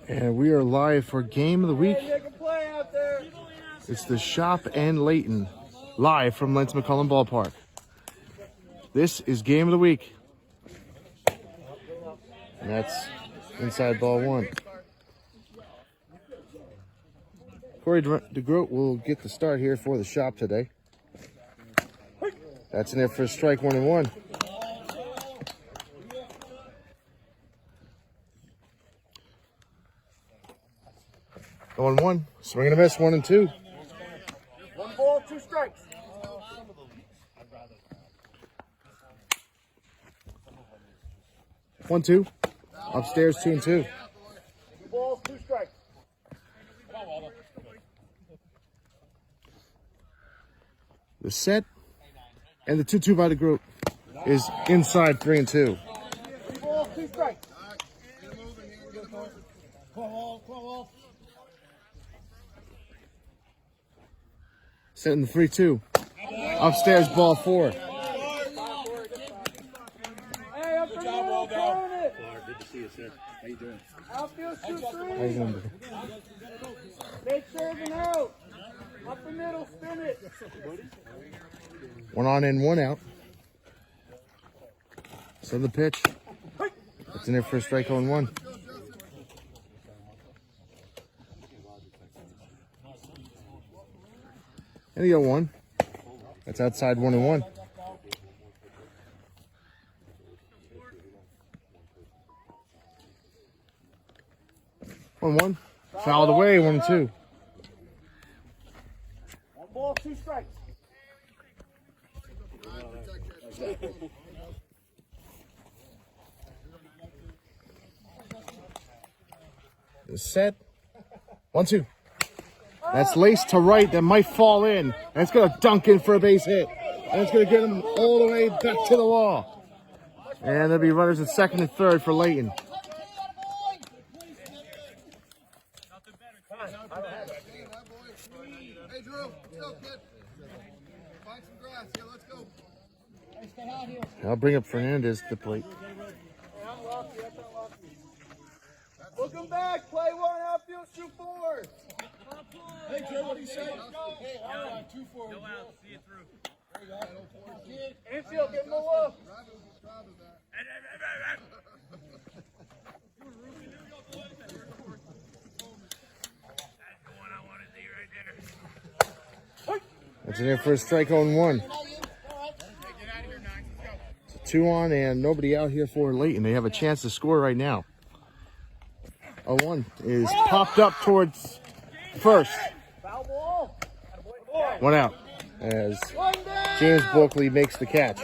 And we are live for Game of the Week. It's the Shop and Layton, live from Lance McCullum Ballpark. This is Game of the Week. And that's inside ball one. Corey DeGroat will get the start here for the Shop today. That's in there for a strike, 1-1. Going one, swing and a miss, 1-2. 1 ball, 2 strikes. One, two. Upstairs, 2-2. 2 balls, 2 strikes. The set and the 2-2 by the group is inside, 3-2. 3 balls, 2 strikes. Setting the 3-2. Upstairs, ball 4. Hey, up the middle, turn it. Good to see you, sir. How you doing? Outfield, 2-3. How you doing, buddy? Take serving out. Up the middle, spin it. One on in, one out. So the pitch. It's in there for a strike, 0-1. And the 0-1. That's outside, 1-1. One. Fouled away, 1-2. 1 ball, 2 strikes. Set. 1-2. That's laced to right. That might fall in. And it's going to dunk in for a base hit. And it's going to get him all the way back to the wall. And there'll be runners at second and third for Layton. Hey, Drew, let's go, kid. Find some grass here, let's go. I'll bring up Fernandez to the plate. Look him back. Play 1, outfield, shoot 4. Hey, Drew, what do you say? Hey, 2 4. Go out, see it through. Infield, give him a look. That's in there for a strike, 0-1. So 2 on and nobody out here for Layton. They have a chance to score right now. 0-1 is popped up towards first. Foul ball. 1 out as James Bulkley makes the catch.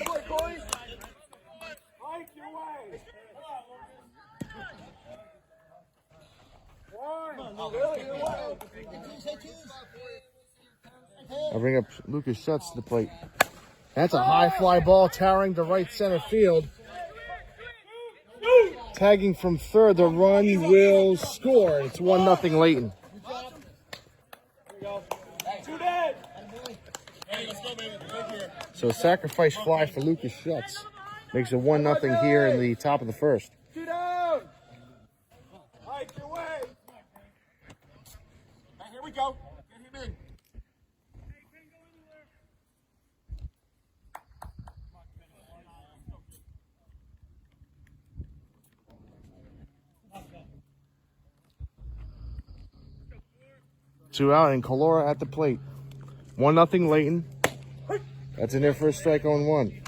I'll bring up Lucas Schutz to the plate. That's a high fly ball towering to right center field. Tagging from third, the run will score. It's 1-0 Layton. So sacrifice fly for Lucas Schutz. Makes it 1-0 here in the top of the first. 2 down. Mike, your way. Here we go. Get him in. Two out and Calora at the plate. 1-0 Layton. That's in there for a strike, 0-1.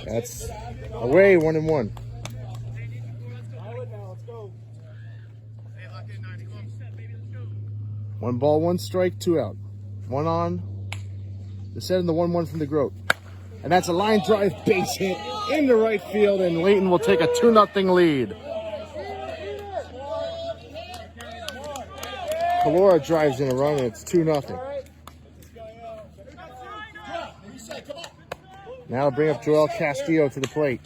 That's away, 1-1. One ball, 1 strike, 2 out. 1 on. The set and the 1-1 from the Groat. And that's a line drive base hit in the right field, and Layton will take a 2-0 lead. Calora drives in a run, and it's 2-0. Now bring up Joel Castillo to the plate.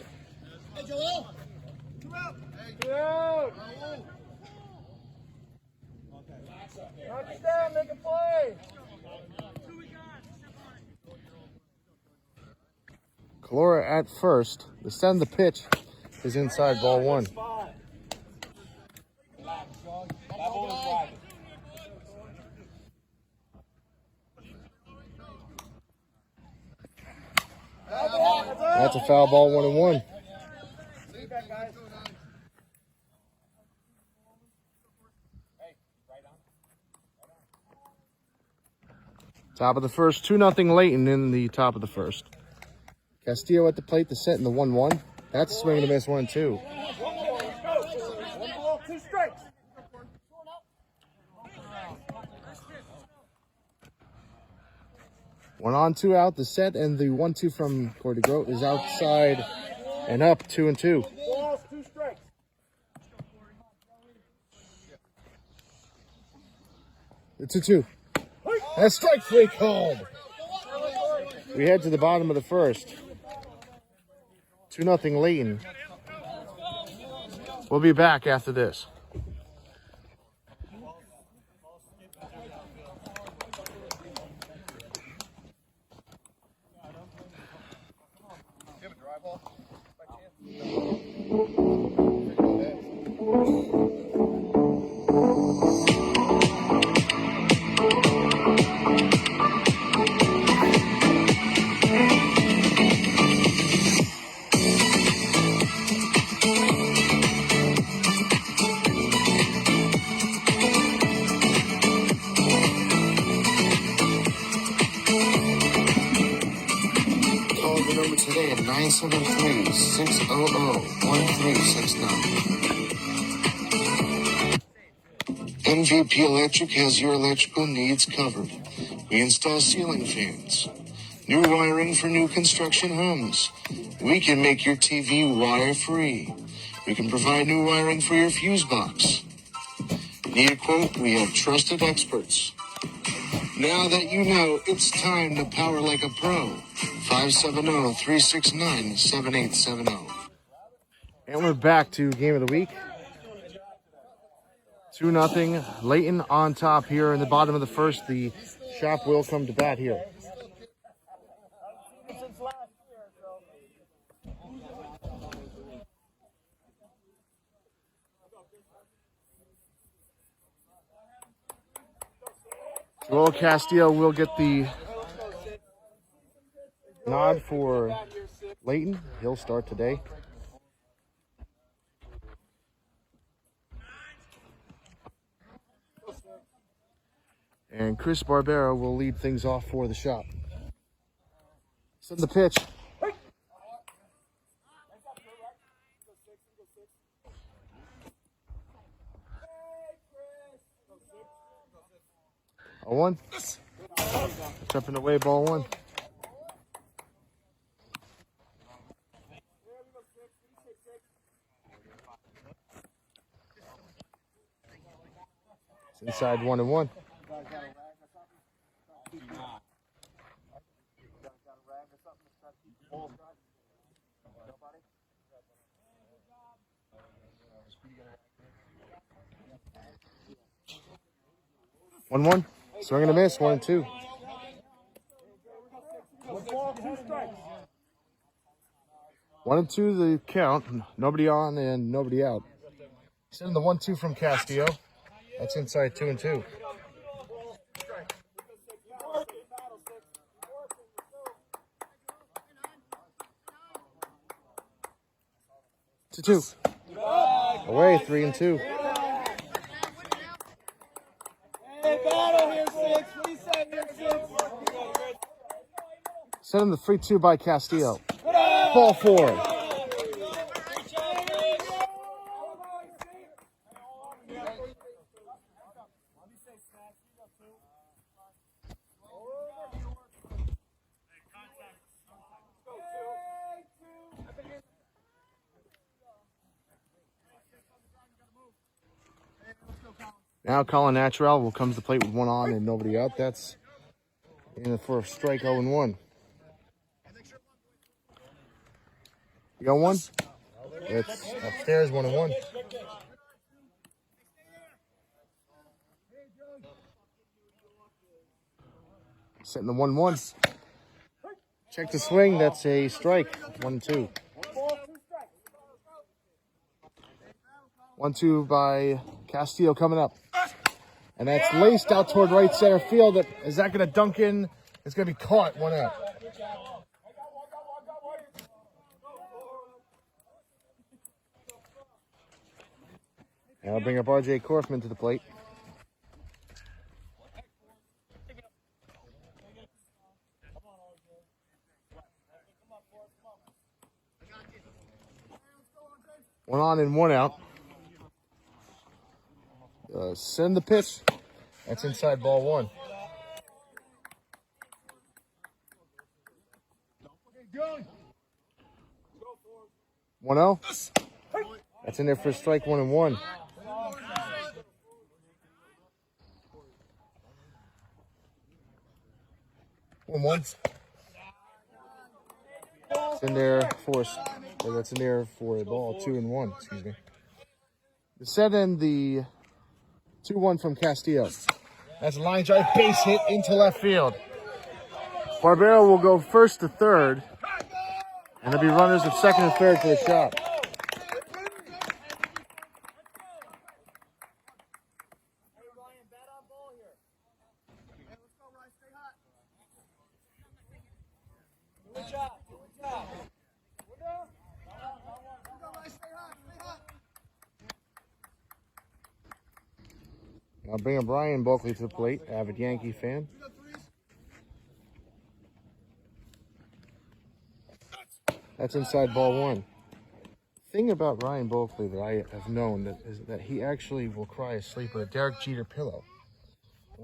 Hey, Joel. Touchdown, make a play. Calora at first. The send the pitch is inside ball one. That's a foul ball, 1-1. Top of the first, 2-0 Layton in the top of the first. Castillo at the plate to set in the 1-1. That's a swing and a miss, 1-2. 1 ball, 2 strikes. One on, 2 out. The set and the 1-2 from Cordy Grote is outside and up, 2-2. Balls, 2 strikes. The 2-2. That's strike 3 called. We head to the bottom of the first. 2-0 Layton. We'll be back after this. Call the number today at 973-600-1369. MVP Electric has your electrical needs covered. We install ceiling fans, new wiring for new construction homes. We can make your TV wire-free. We can provide new wiring for your fuse box. Need a quote? We have trusted experts. Now that you know, it's time to power like a pro. 570-369-7870. And we're back to game of the week. 2-0 Layton on top here in the bottom of the first. The shop will come to bat here. Joel Castillo will get the nod for Layton. He'll start today. And Chris Barbera will lead things off for the shop. Send the pitch. A 1. Jumping away, ball 1. It's inside 1-1. One one. Swing and a miss. 1-2. 1 ball, 2 strikes. 1-2 the count. Nobody on and nobody out. Send the 1-2 from Castillo. That's inside 2-2. To 2. Away 3-2. Hey, battle here, 6. What do you say here, 6? Send him the 3-2 by Castillo. Ball 4. Now Colin Naturel will come to the plate with 1 on and nobody out. That's in for a strike 0-1. You got 1? It's upstairs 1-1. Setting the 1-1. Check the swing. That's a strike. 1-2. 1-2 by Castillo coming up. And that's laced out toward right center field. Is that going to dunk in? It's going to be caught. 1 out. And I'll bring up R.J. Korfman to the plate. One on and 1 out. Send the pitch. That's inside ball 1. One 0. That's in there for a strike. 1-1. One. It's in there for. That's in there for a ball. 2-1. Excuse me. The set and the 2-1 from Castillo. That's a line drive base hit into left field. Barbero will go first to third, and there'll be runners at second and third for the shot. I'll bring up Brian Bulkley to the plate, avid Yankee fan. That's inside ball 1. Thing about Ryan Bulkley that I have known is that he actually will cry asleep with a Derek Jeter pillow.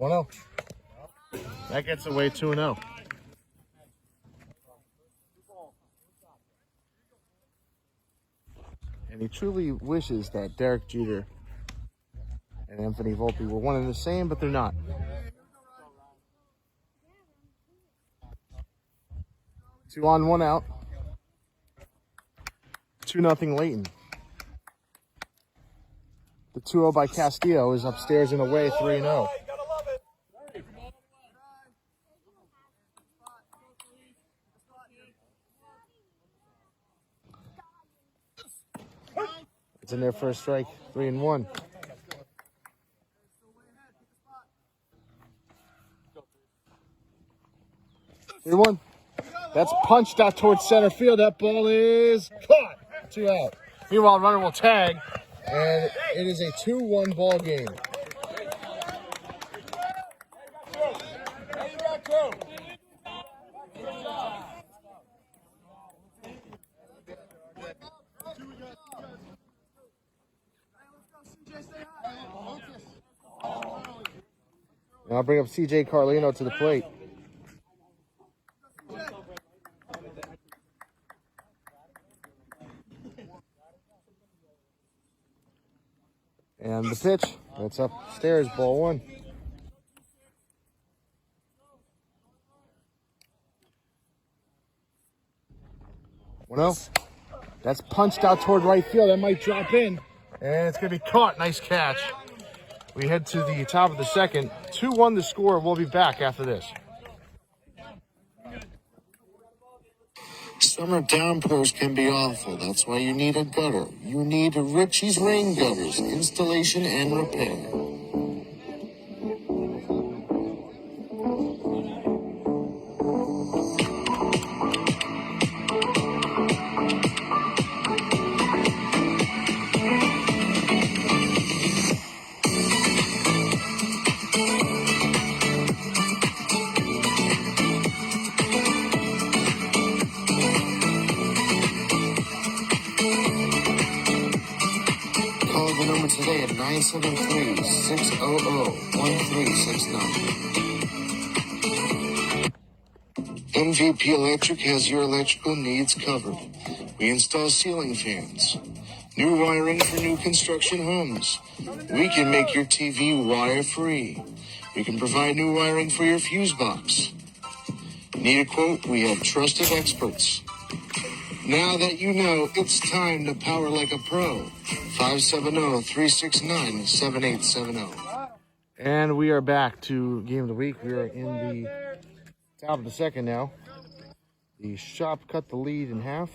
1-0. That gets away 2-0. And he truly wishes that Derek Jeter and Anthony Volpe were one and the same, but they're not. 2 on, 1 out. 2-0 Layton. The 2-0 by Castillo is upstairs and away, 3-0. It's in there for a strike, 3-1. That's punched out towards center field. That ball is caught. 2 out. Meanwhile, runner will tag, and it is a 2-1 ball game. Now I'll bring up C.J. Carlino to the plate. And the pitch, that's upstairs, ball 1. That's punched out toward right field. That might drop in, and it's going to be caught. Nice catch. We head to the top of the second. 2-1 the score. We'll be back after this. Summer downpours can be awful. That's why you need a gutter. You need a Ritchie's Rain Gutters installation and repair. Today at 973-600-1369. MVP Electric has your electrical needs covered. We install ceiling fans, new wiring for new construction homes. We can make your TV wire-free. We can provide new wiring for your fuse box. Need a quote? We have trusted experts. Now that you know, it's time to power like a pro. 570-369-7870. And we are back to Game of the Week. We are in the top of the second now. The shop cut the lead in half.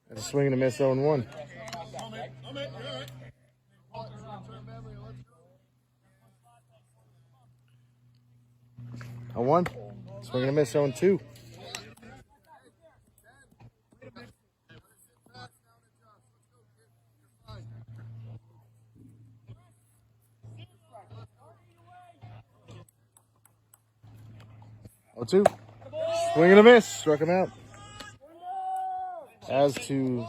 That's a swing and a miss, 0-1. A 1. Swing and a miss, 0-2. Oh, 2. Swing and a miss. Struck him out. As to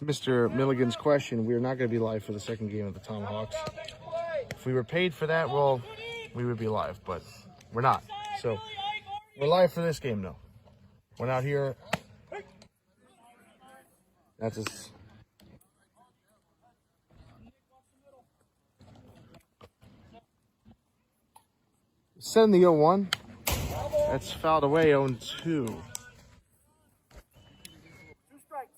Mr. Milligan's question, we are not going to be live for the second game of the Tomahawks. If we were paid for that, well, we would be live, but we're not. So we're live for this game, though. We're not here. That's just... Send the 0-1. That's fouled away, 0-2. 2 strikes.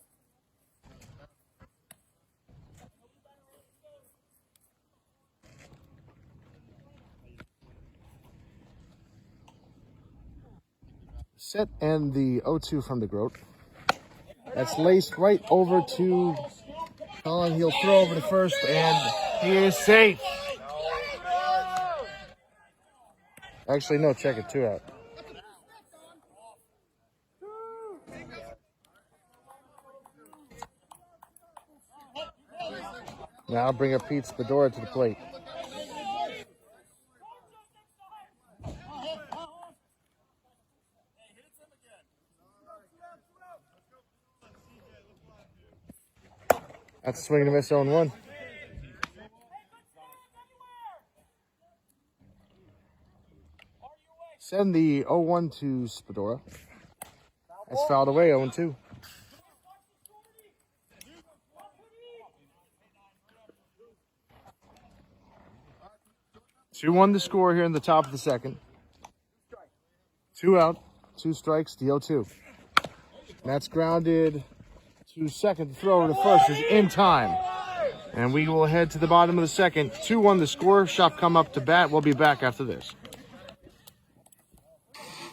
Set and the 0-2 from the Groat. That's laced right over to Colin. He'll throw over to first, and he is safe. Actually, no, check it. 2 out. Now bring up Pete Spadora to the plate. That's a swing and a miss, 0-1. Send the 0-1 to Spadora. That's fouled away, 0-2. Two 2-1 the score here in the top of the second. 2 out, 2 strikes, the 0-2. That's grounded to second. The throw to first is in time. And we will head to the bottom of the second. 2-1 the score. Shop come up to bat. We'll be back after this.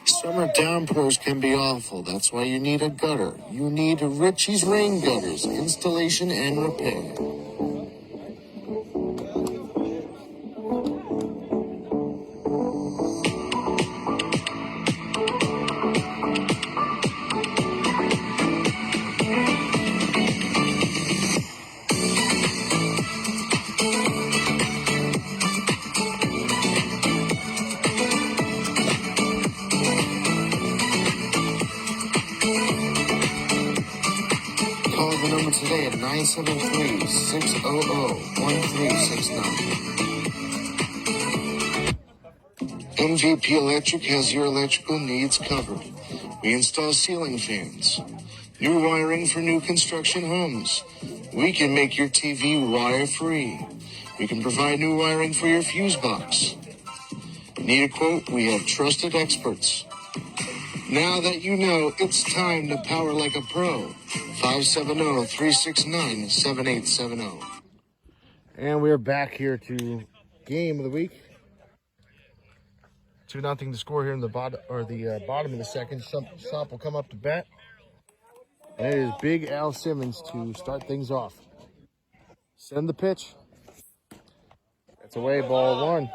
Summer downpours can be awful. That's why you need a gutter. You need Richie's Rain Gutters, installation and repair. Call the number today at 973-600-1369. MVP Electric has your electrical needs covered. We install ceiling fans, new wiring for new construction homes. We can make your TV wire-free. We can provide new wiring for your fuse box. Need a quote? We have trusted experts. Now that you know, it's time to power like a pro. 570-369-7870. And we're back here to game of the week. 2-0 the score here in the bottom of the second. Shop will come up to bat. And it is Big Al Simmons to start things off. Send the pitch. That's away, ball 1.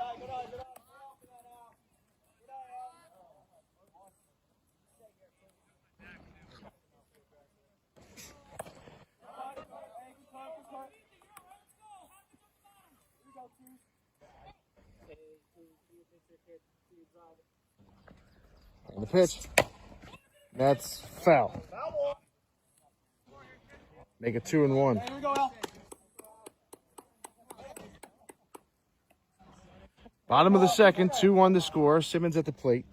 And the pitch. That's foul. Make it 2-1. Here we go, Al. Bottom of the second, 2-1 the score. Simmons at the plate.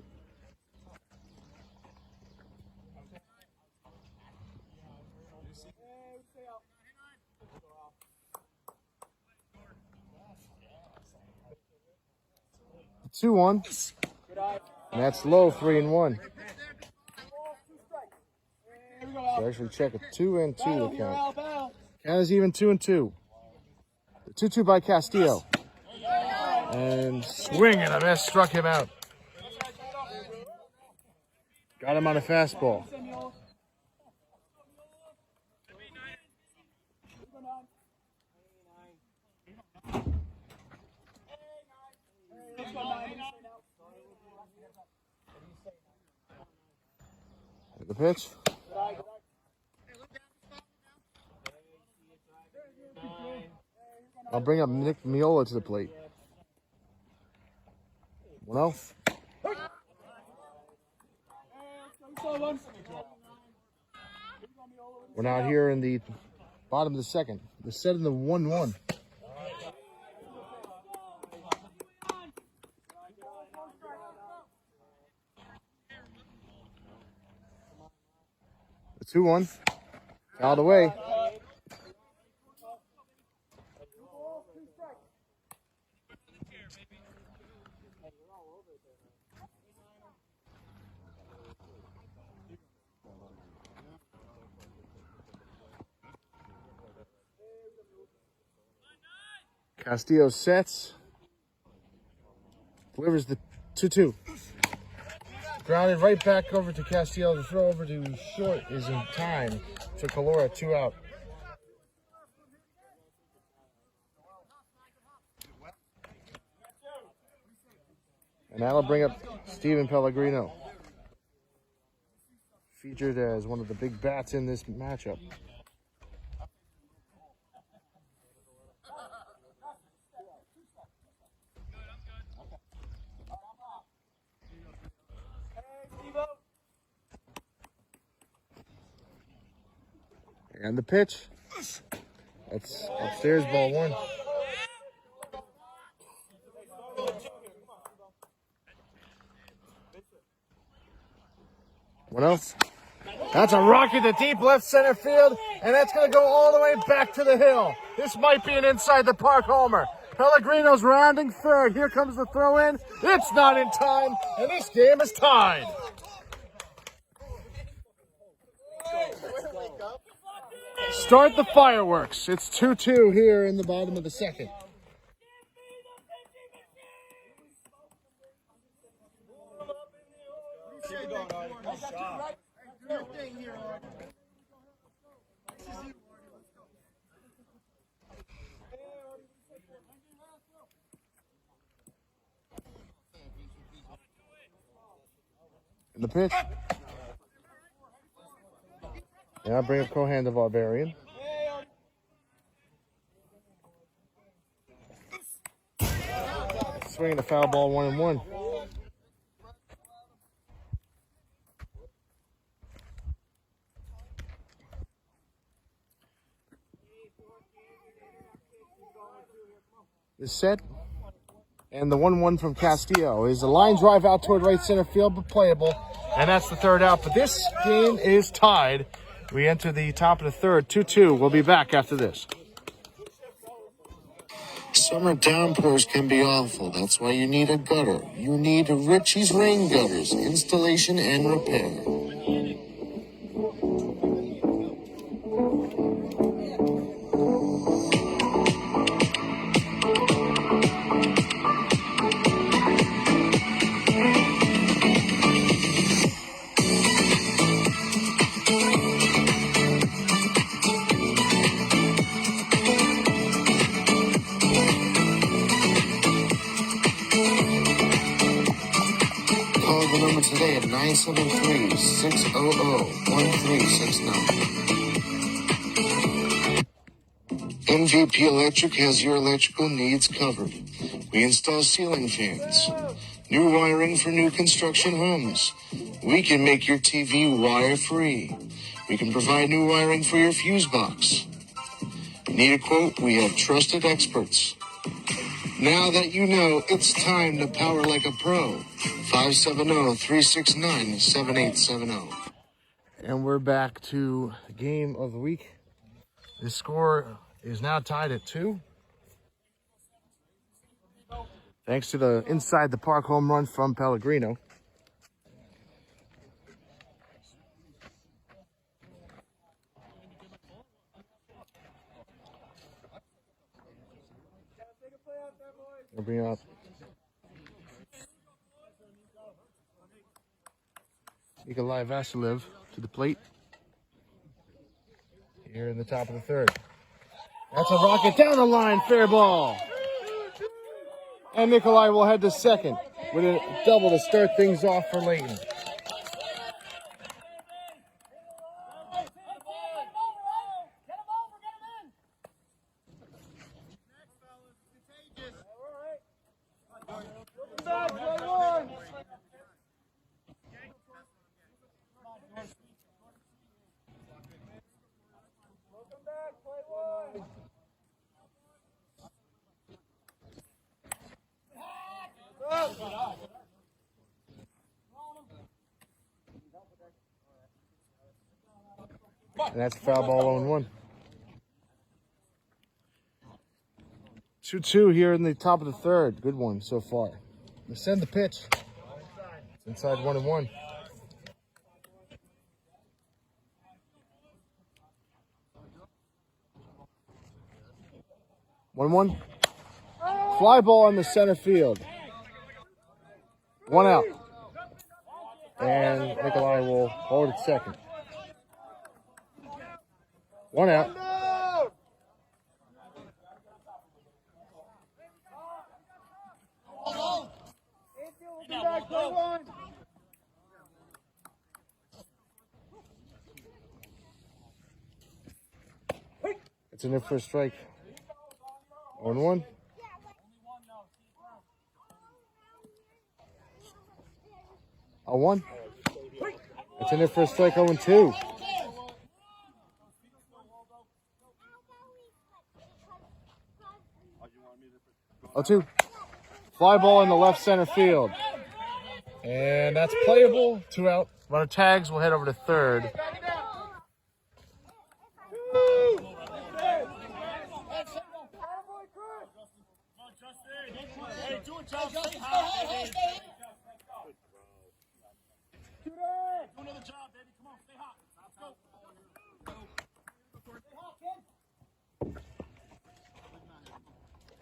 2-1. And that's low, 3-1. So actually check a 2-2 to count. Count is even 2-2. The 2-2 by Castillo. And swing and a miss, struck him out. Got him on a fastball. The pitch. I'll bring up Nick Miola to the plate. 1-0. We're now here in the bottom of the second. They're set in the 1-1. The 2-1. Fouled away. Castillo sets. Delivers the 2-2. Grounded right back over to Castillo. The throw over to short is in time to Calora, 2 out. And that'll bring up Steven Pellegrino. Featured as one of the big bats in this matchup. And the pitch. That's upstairs, ball 1. What else? That's a rocket to deep left center field, and that's going to go all the way back to the hill. This might be an inside the park homer. Pellegrino's rounding third. Here comes the throw in. It's not in time, and this game is tied. Start the fireworks. It's 2-2 here in the bottom of the second. And the pitch. Yeah, I'll bring up Cohan the Barbarian. Swinging a foul ball, 1-1. Is set. And the 1-1 from Castillo is a line drive out toward right center field, but playable. And that's the third out. But this game is tied. We enter the top of the third, 2-2. We'll be back after this. Summer downpours can be awful. That's why you need a gutter. You need Richie's Rain Gutters, installation and repair. Call the number today at 973-600-1369. MVP Electric has your electrical needs covered. We install ceiling fans, new wiring for new construction homes. We can make your TV wire-free. We can provide new wiring for your fuse box. Need a quote? We have trusted experts. Now that you know, it's time to power like a pro. 570-369-7870. And we're back to the game of the week. The score is now tied at 2. Thanks to the inside the park home run from Pellegrino. We'll bring up Nikolai Vasilev to the plate here in the top of the third. That's a rocket down the line, fair ball. And Nikolai will head to second with a double to start things off for Layton. And that's a foul ball 0-1. 2-2 here in the top of the third. Good one so far. They send the pitch. It's inside 1-1. One. Fly ball in the center field. 1 out. And Nikolai will hold it second. 1 out. It's in there for a strike. 1-1. A 1. It's in there for a strike. 0-2. 0-2. Fly ball in the left center field. And that's playable. 2 out. Runner tags. We'll head over to third.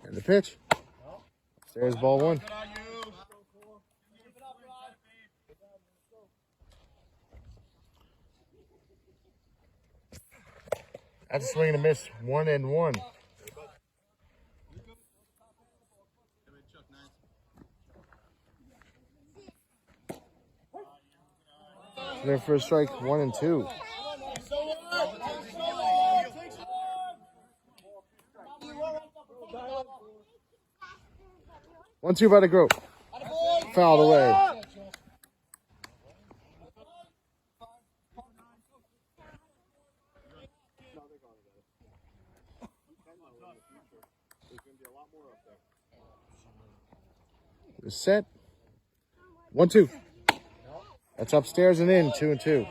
And the pitch. There's ball 1. That's a swing and a miss. 1-1. Their first strike, 1-2. One, two by the group. Fouled away. They're set. 1-2. That's upstairs and in. 2-2.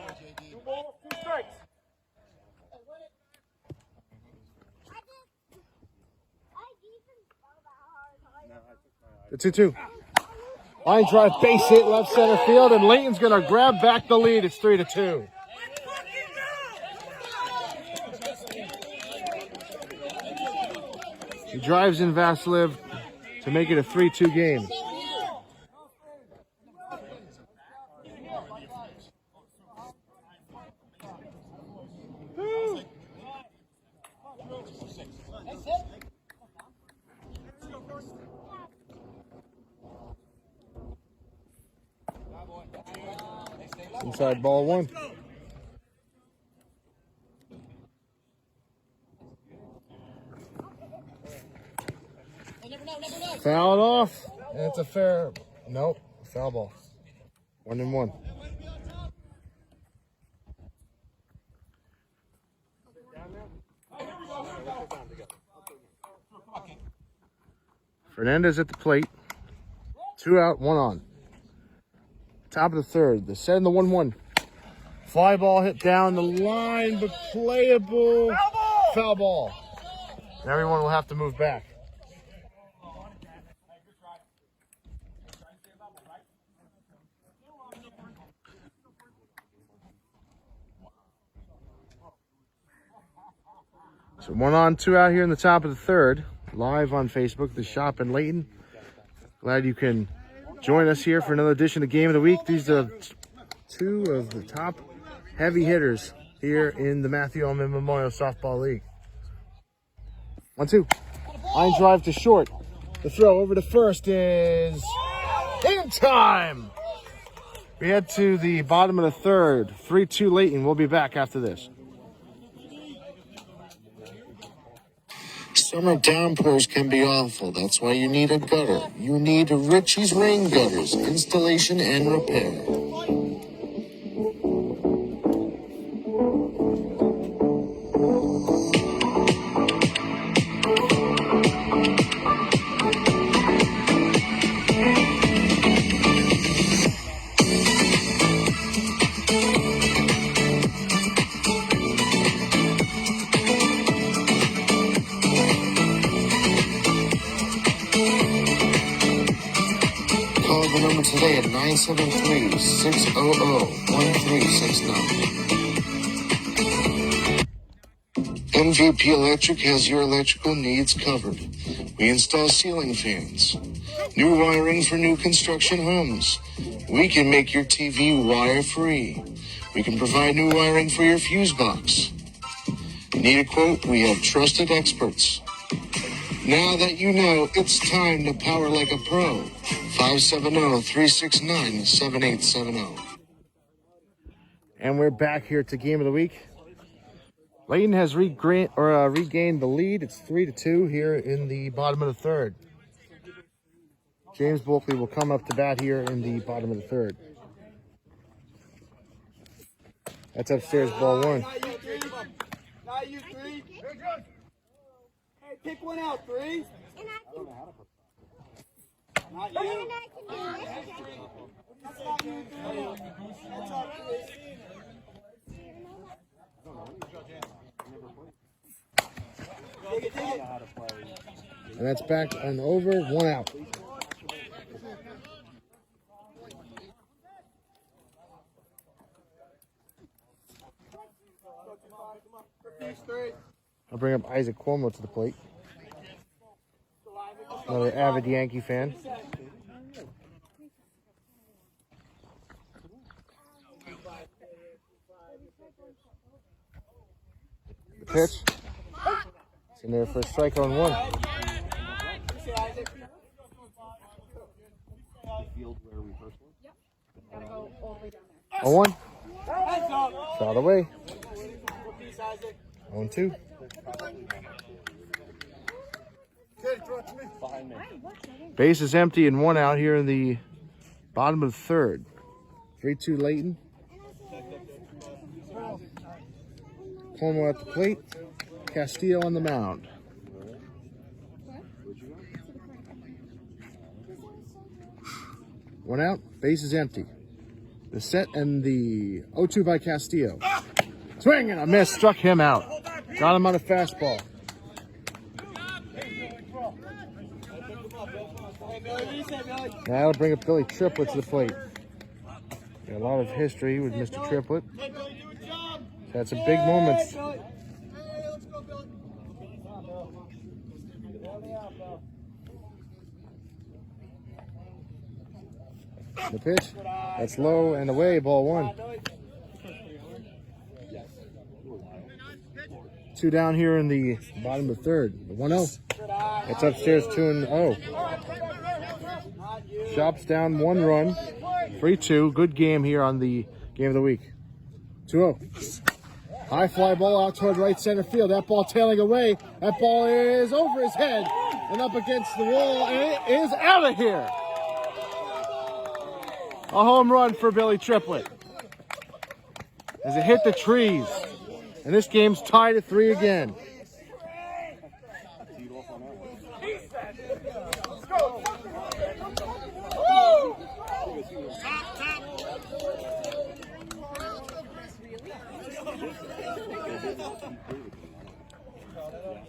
The 2-2. Line drive, base hit, left center field, and Layton's going to grab back the lead. It's 3-2. He drives in Vasilev to make it a 3-2 game. Inside ball 1. Fouled off. And it's a fair. Nope. Foul ball. 1-1. Fernandez at the plate. 2 out, 1 on. Top of the third. The set in the 1-1. Fly ball hit down the line, but playable. Foul ball. And everyone will have to move back. So 1 on, 2 out here in the top of the third. Live on Facebook, the shop in Layton. Glad you can join us here for another edition of Game of the Week. These are 2 of the top heavy hitters here in the Matthew Ullman Memorial Softball League. 1-2. Line drive to short. The throw over to first is in time. We head to the bottom of the third. 3-2 Layton. We'll be back after this. Summer downpours can be awful. That's why you need a gutter. You need Richie's Rain Gutters, installation and repair. Call the number today at 973-600-1369. MVP Electric has your electrical needs covered. We install ceiling fans, new wiring for new construction homes. We can make your TV wire-free. We can provide new wiring for your fuse box. Need a quote? We have trusted experts. Now that you know, it's time to power like a pro. 570-369-7870. And we're back here to Game of the Week. Layton has regained the lead. It's 3-2 here in the bottom of the third. James Bulkley will come up to bat here in the bottom of the third. That's upstairs, ball 1. Not you, 3. Hey, pick one out, 3. Not you. That's not you, 3. That's not 3. Dig it. And that's back and over, 1 out. I'll bring up Isaac Cuomo to the plate. Another avid Yankee fan. The pitch. It's in there for a strike on 1. 0-1. Shot away. 0-2. Base is empty and 1 out here in the bottom of the third. 3-2 Layton. Cuomo at the plate. Castillo on the mound. One out. Base is empty. The set and the 0-2 by Castillo. Swing and a miss. Struck him out. Got him on a fastball. That'll bring up Billy Triplett to the plate. Got a lot of history with Mr. Triplett. Had some big moments. The pitch. That's low and away. Ball 1. 2 down here in the bottom of the third. The 1-0. It's upstairs 2-0. Shops down 1 run. 3-2. Good game here on the Game of the Week. 2-0. High fly ball out toward right center field. That ball tailing away. That ball is over his head and up against the wall, and it is out of here. A home run for Billy Triplett as it hit the trees. And this game's tied at 3 again.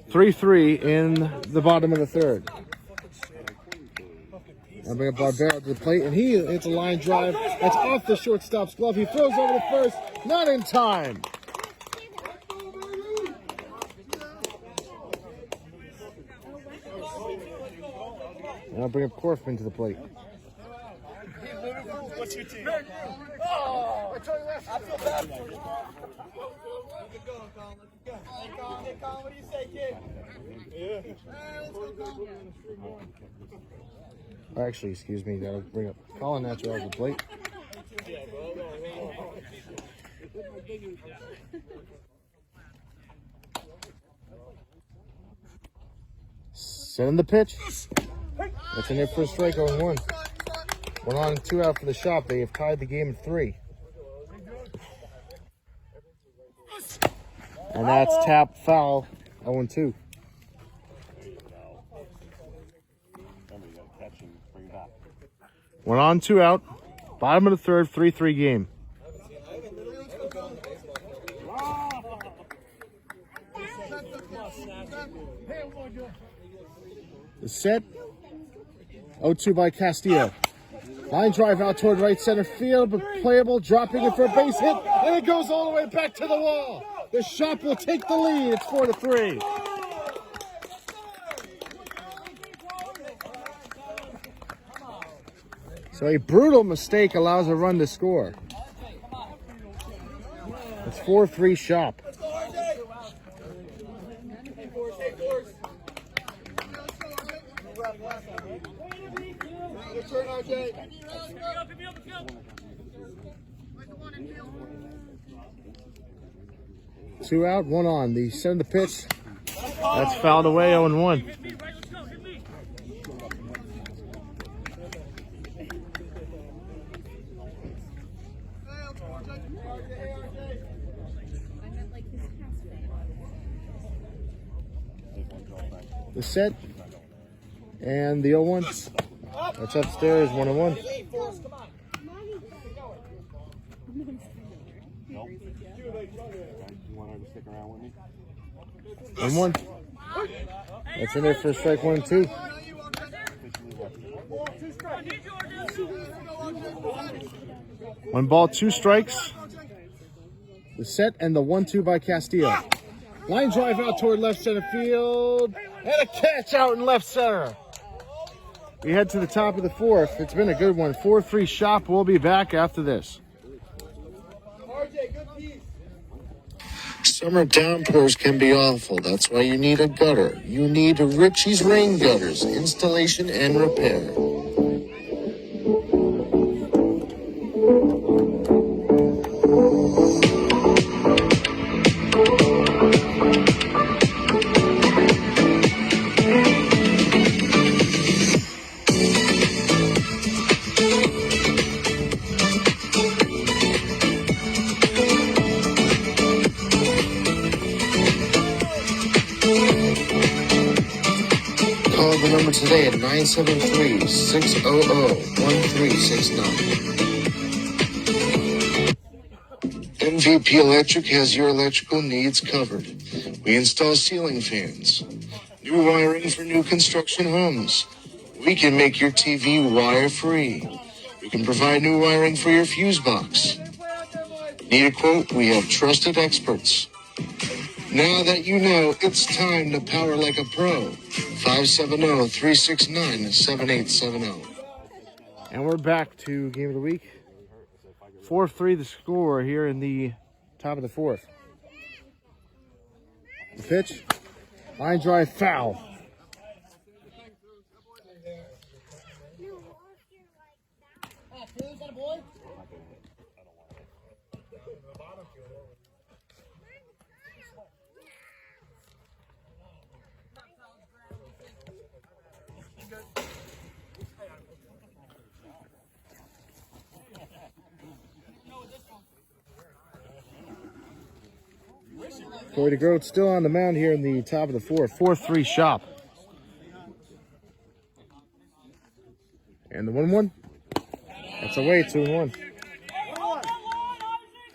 Three in the bottom of the third. I'll bring up Barbera to the plate, and he hits a line drive. That's off the shortstop's glove. He throws over to first, not in time. And I'll bring up Korfman to the plate. What's your team? Oh, I feel bad for you. Let's go, Colin. Let's go. Hey, Colin, what do you say, kid? Yeah. Hey, let's go, Colin. Actually, excuse me, gotta bring up Colin Natural to the plate. Send the pitch. That's in there for a strike on 1. 1 on, 2 out for the shop. They have tied the game at 3. And that's tap foul 0-2. Somebody got to catch and bring it back. 1 on, 2 out. Bottom of the 3rd, 3-3 game. The set. 0-2 by Castillo. Line drive out toward right center field, but playable, dropping it for a base hit, and it goes all the way back to the wall. The shop will take the lead. It's 4-3. So a brutal mistake allows a run to score. It's 4-3 shop. Let's go, RJ. Hey, Forrest. Hey, Forrest. Good turn, RJ. 2 out, 1 on. The send the pitch. That's fouled away, 0-1. The set and the 0-1. That's upstairs, 1-1. Hey, Forrest, come on. Nope. You want her to stick around with me? 1-1. That's in there for a strike 1-2. 1 ball, 2 strikes. The set and the 1-2 by Castillo. Line drive out toward left center field. And a catch out in left center. We head to the top of the 4th. It's been a good one. 4-3 shop. We'll be back after this. RJ, good piece. Summer downpours can be awful. That's why you need a gutter. You need Richie's Rain Gutters, installation and repair. Call the number today at 973-600-1369. MVP Electric has your electrical needs covered. We install ceiling fans, new wiring for new construction homes. We can make your TV wire-free. We can provide new wiring for your fuse box. Need a quote? We have trusted experts. Now that you know, it's time to power like a pro. 570-369-7870. And we're back to game of the week. 4-3 the score here in the top of the 4th. The pitch. Line drive foul. Corey DeGroat still on the mound here in the top of the 4th. 4-3 shop. And the 1-1. That's away, 2-1.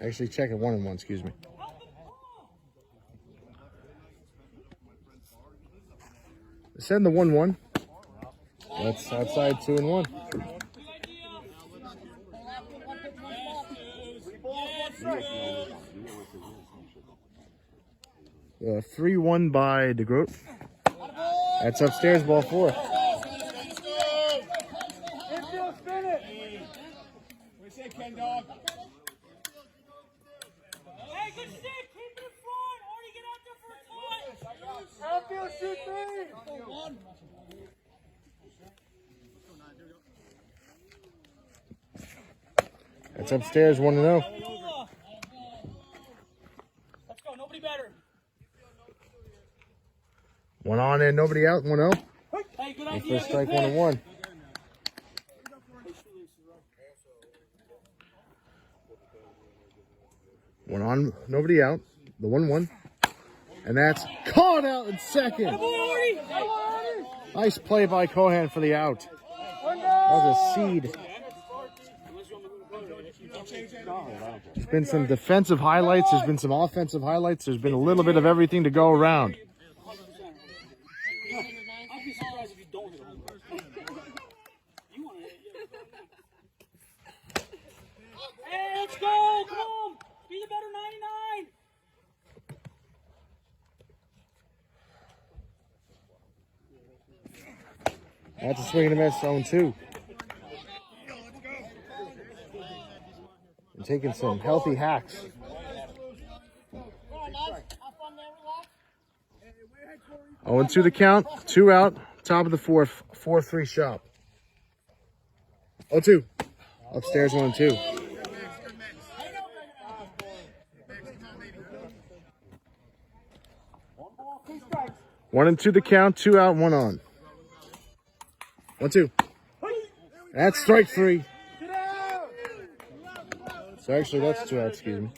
Actually, check it, 1-1, excuse me. Send the 1-1. That's outside, 2-1. 3-1 by DeGroat. That's upstairs, ball 4. Outfield, spin it. What do you say, Ken Dog? Hey, good stick. Keep it in front. Already get out there for a touch. Outfield, shoot three. That's upstairs 1-0. Let's go. Nobody better. One on and nobody out. 1-0. Hey, good And idea. first strike 1-1. One on, nobody out. The 1-1. And that's caught out in second. Nice play by Cohan for the out. That was a seed. There's been some defensive highlights. There's been some offensive highlights. There's been a little bit of everything to go around. I'd be surprised if you don't hit a home run. You want to hit it. Hey, let's go. Come on. Be the better 99. That's a swing and a miss, 0-2. And taking some healthy hacks. 0-2 the count, 2 out, top of the fourth, 4-3 shop. 0-2. Upstairs 1-2. 1-2 the count, 2 out, 1 on. 1-2. That's strike 3. So actually that's 2 out, excuse me.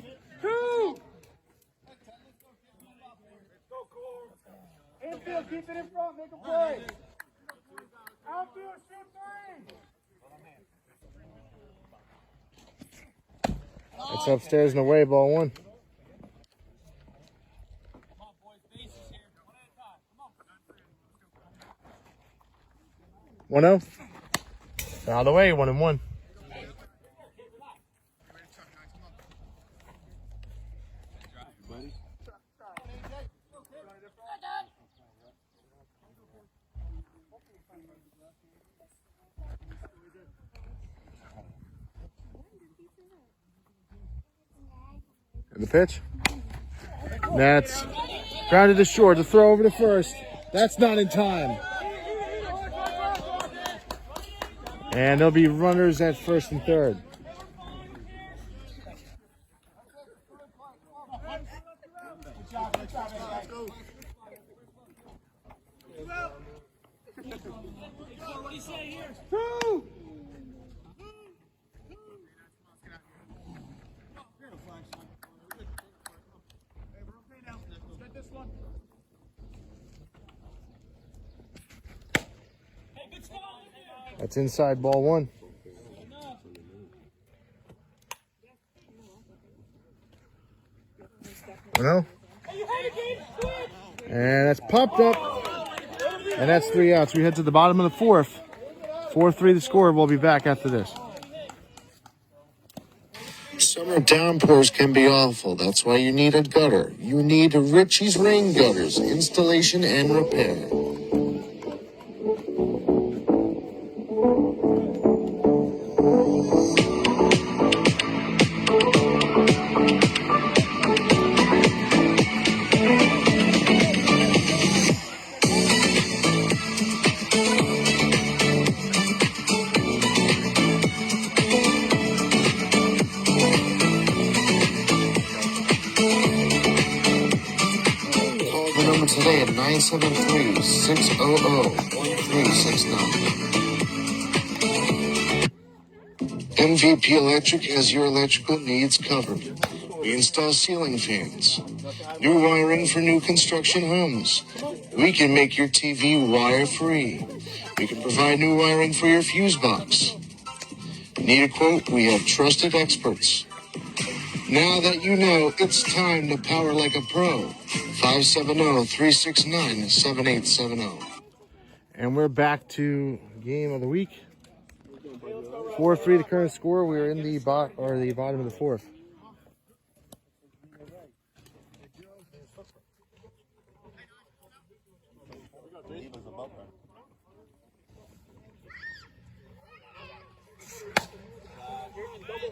Infield, keep it in front, make a play. Outfield, shoot three. That's upstairs and away, ball 1. 1-0. Out of the way, 1-1. And the pitch. That's grounded to short. The throw over to first. That's not in time. And there'll be runners at first and third. What do you say here? Two. Hey, good spot. That's inside ball 1. No. And that's popped up. And that's 3 outs. We head to the bottom of the fourth. 4-3 the score. We'll be back after this. Summer downpours can be awful. That's why you need a gutter. You need Richie's Rain Gutters, installation and repair. Call the number today at 973-600-1369. MVP Electric has your electrical needs covered. We install ceiling fans, new wiring for new construction homes. We can make your TV wire-free. We can provide new wiring for your fuse box. Need a quote? We have trusted experts. Now that you know, it's time to power like a pro. 570-369-7870. And we're back to game of the week. 4-3 the current score. We're in the bottom of the fourth.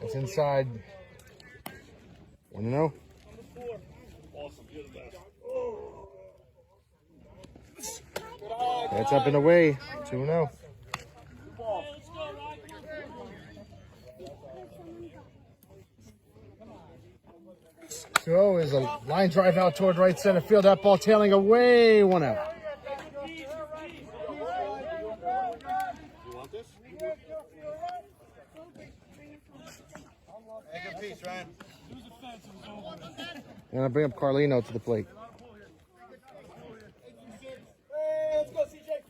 It's inside. 1-0. That's up and away. 2-0. 2-0 is a line drive out toward right center field. That ball tailing away. 1 out. Make a piece, Ryan. And I bring up Carlino to the plate. Hey, let's go, CJ.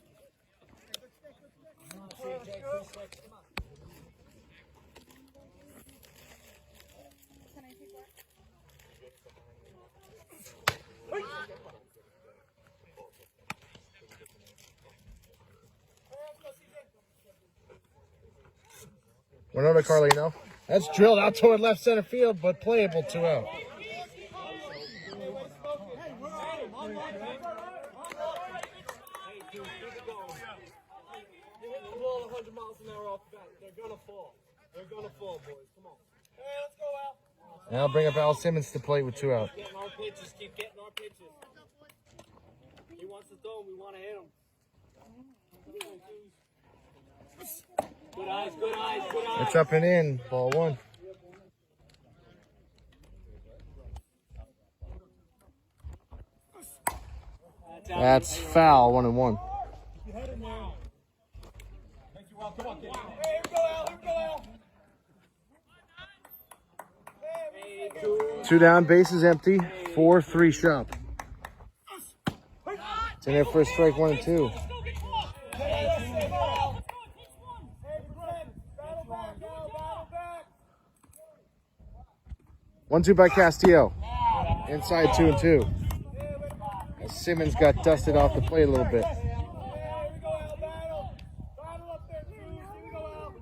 One over Carlino. That's drilled out toward left center field, but playable. 2 out. They're gonna fall, boys. Come on. Hey, let's go, Al. Now I'll bring up Al Simmons to plate with 2 out. Getting our pitches. Keep getting our pitches. He wants to throw him. We want to hit him. Good eyes, good eyes, good eyes. It's up and in. Ball 1. That's foul. 1-1. Come on, kid. Hey, here we go, Al. Here we go, Al. 2 down, bases empty. 4-3 shop. It's in there for a strike. 1 and 2. Battle back, Al. Battle back. 1-2 by Castillo. Inside 2 and 2. As Simmons got dusted off the plate a little bit. Here we go, Al. Battle. Battle up there, please. Here we go, Al.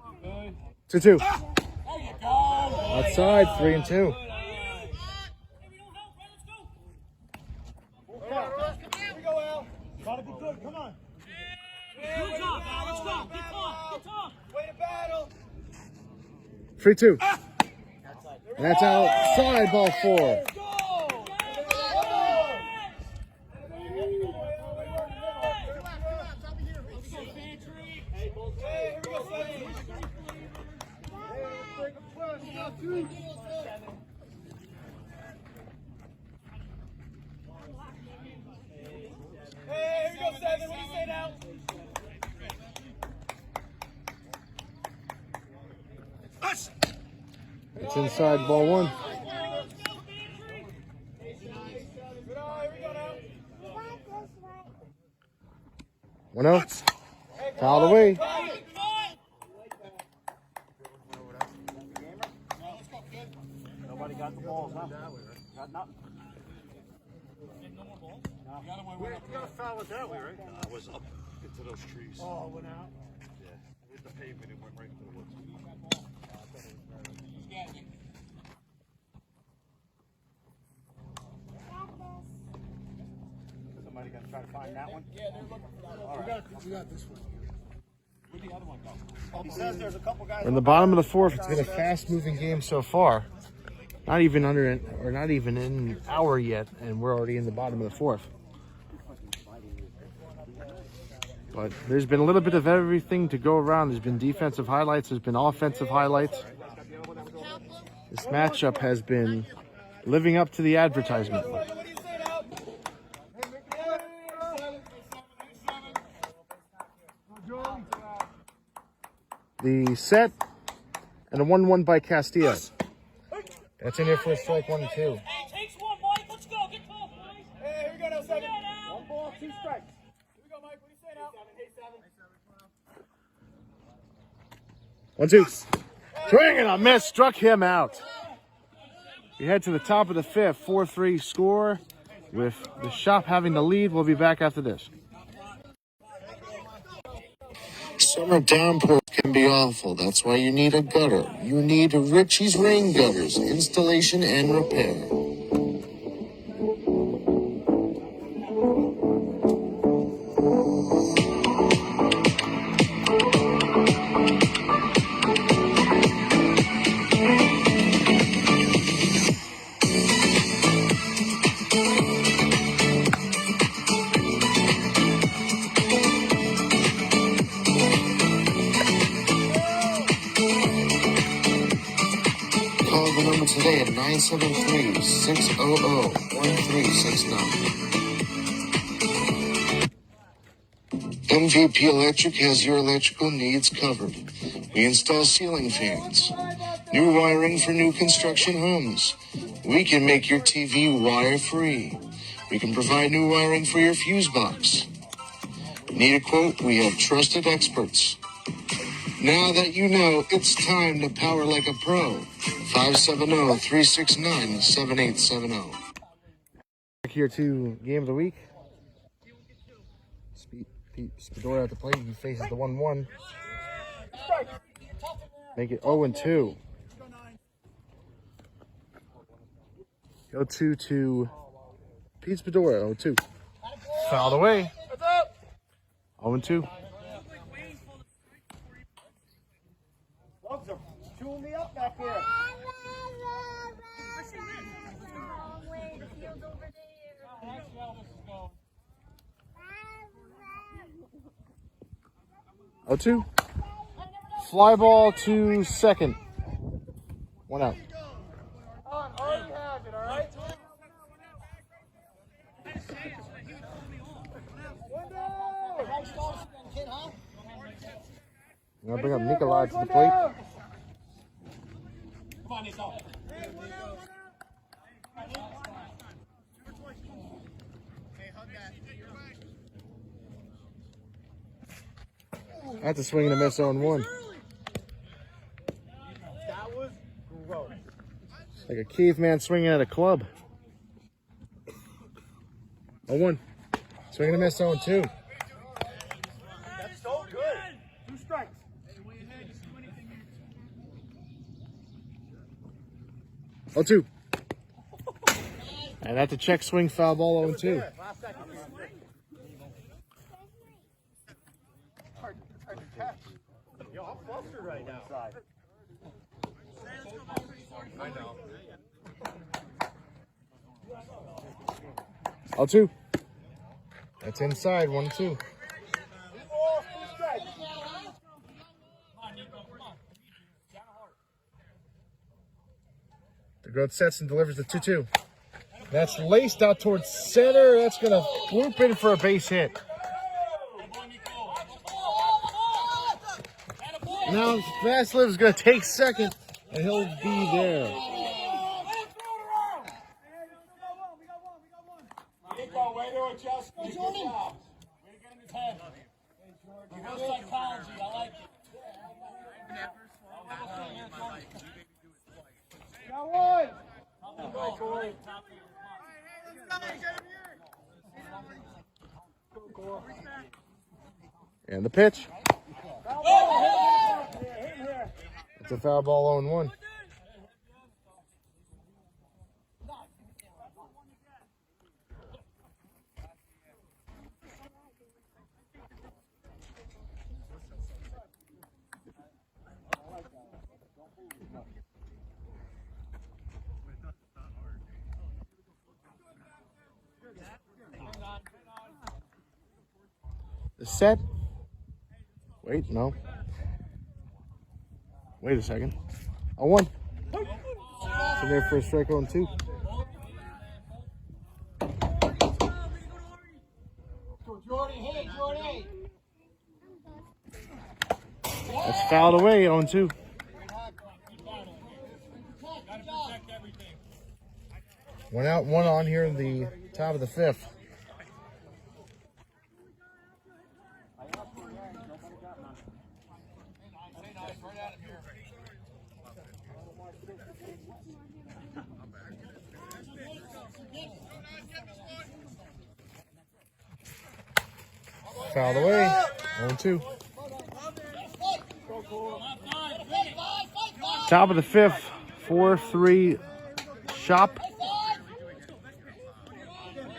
2-2. Outside 3 and 2. Here we go, Al. Gotta be good. Come on. Good job, Al. Let's go. Get off. Get off. Way to battle. 3-2. And that's outside. Ball 4. Hey, here we go, 7. What do you say now? It's inside. Ball 1. Good eye. Here we go now. 1 out. Fouled away. Nobody got the balls, huh? Got nothing. We got a foul with that way, right? I was up into those trees. Oh, went out. Yeah. Hit the pavement and went right into the woods. Somebody gonna try to find that one? Yeah, they're looking for that. All right. We got this one. Where'd the other one go? He says there's a couple guys. We're in the bottom of the 4th. It's been a fast-moving game so far. Not even in an hour yet, and we're already in the bottom of the 4th. But there's been a little bit of everything to go around. There's been defensive highlights. There's been offensive highlights. This matchup has been living up to the advertisement. What do you say now? The set and a 1-1 by Castillo. That's in there for a strike. 1 and 2. Hey, takes one, Mike. Let's go. Get off, boys. Hey, here we go now, 7. One ball, 2 strikes. Here we go, Mike. What do you say now? 1-2. Swing and a miss. Struck him out. We head to the top of the 5th. 4-3 score with the shop having the lead. We'll be back after this. Summer downpours can be awful. That's why you need a gutter. You need Richie's Rain Gutters, installation and repair. the number today at 973-600-1369. MVP Electric has your electrical needs covered. We install ceiling fans, new wiring for new construction homes. We can make your TV wire-free. We can provide new wiring for your fuse box. Need a quote? We have trusted experts. Now that you know, it's time to power like a pro. 570-369-7870. Back here to game of the week. Pete Spadora at the plate. He faces the 1-1. Make it 0-2. 0-2 to Pete Spadora. 0-2. Fouled away. 0-2. Loves are chewing me up back here. Oh, 2. Fly ball to second. 1 out. Already has it, all right? I'm going to bring up Nikolai to the plate. Come on, Nico. That's a swing and a miss 0-1. That was gross. Like a caveman swinging at a club. 0-1. Swing and a miss 0-2. That's so good. 2 strikes. 0-2. And that's a check swing foul ball 0-2. Last second. Hard to catch. Yo, I'm flustered right now. I know. 0-2. That's inside 1-2. 2 strikes. The growth sets and delivers the 2-2. That's laced out towards center. That's going to whoop in for a base hit. Now Vasilev's going to take second, and he'll be there. Nico, way to adjust. Good job. Way to get in his head. Reverse psychology. I like it. Got one. And the pitch. It's a foul ball 0-1. The set. Wait, no. Wait a second. 0-1. So there for a strike 0-2. That's fouled away 0-2. One out, one on here in the top of the 5th. Fouled away. 0-2. Top of the 5th. 4-3 shop.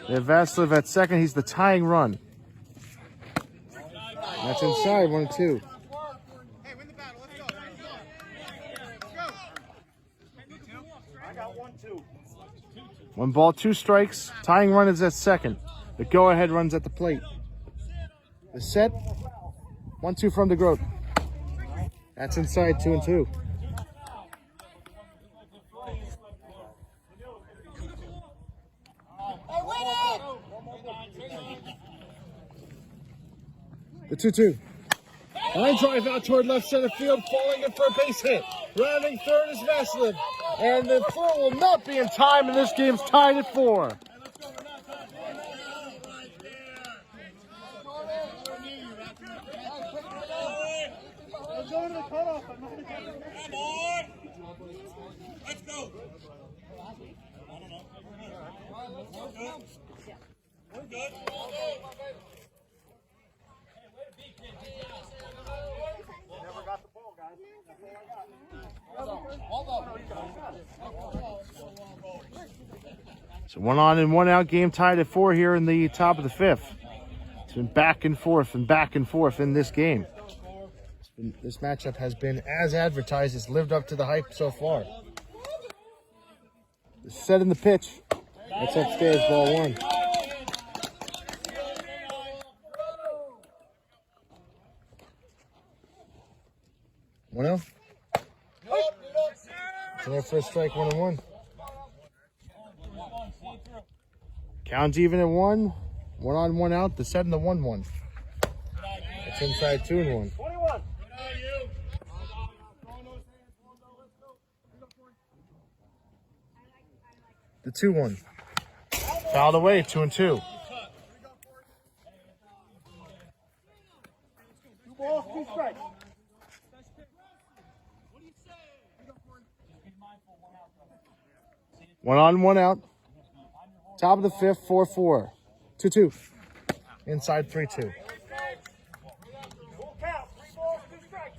They have Vasilev at second. He's the tying run. That's inside 1-2. Hey, win the battle. Let's go. I got 1-2. 1 ball, 2 strikes. Tying run is at second. The go-ahead runs at the plate. The set. 1-2 from the growth. That's inside 2-2. The 2-2. Line drive out toward left center field, falling in for a base hit. Rounding third is Vasiliev. And the throw will not be in time, and this game's tied at 4. Let's go to the cutoff. Come on. Let's go. We're good. Never got the ball, guys. That's all I got. So 1 on and 1 out, game tied at 4 here in the top of the 5th. It's been back and forth in this game. This matchup has been as advertised. It's lived up to the hype so far. Set in the pitch. That's upstairs, ball 1. One out. So there for a strike, 1-1. Count even at 1. 1 on, 1 out. The set in the 1-1. It's inside 2-1. 21. The 2-1. Fouled away, 2-2. Two balls, 2 strikes. 1 on, 1 out. Top of the 5th, 4-4. 2-2. Inside 3-2. Full count. 3 balls, 2 strikes.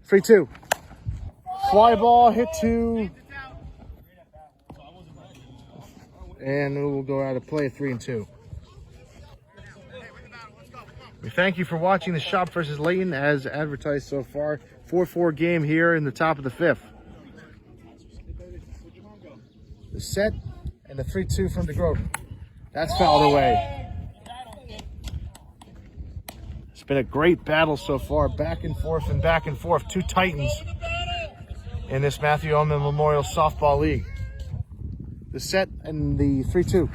3-2. Fly ball hit 2. And it will go out of play 3-2. We thank you for watching the Shop versus Layton as advertised so far. 4-4 game here in the top of the 5th. The set and the 3-2 from DeGroat. That's fouled away. It's been a great battle so far, back and forth and back and forth. 2 Titans in this Matthew Ullman Memorial Softball League. The set and the 3-2.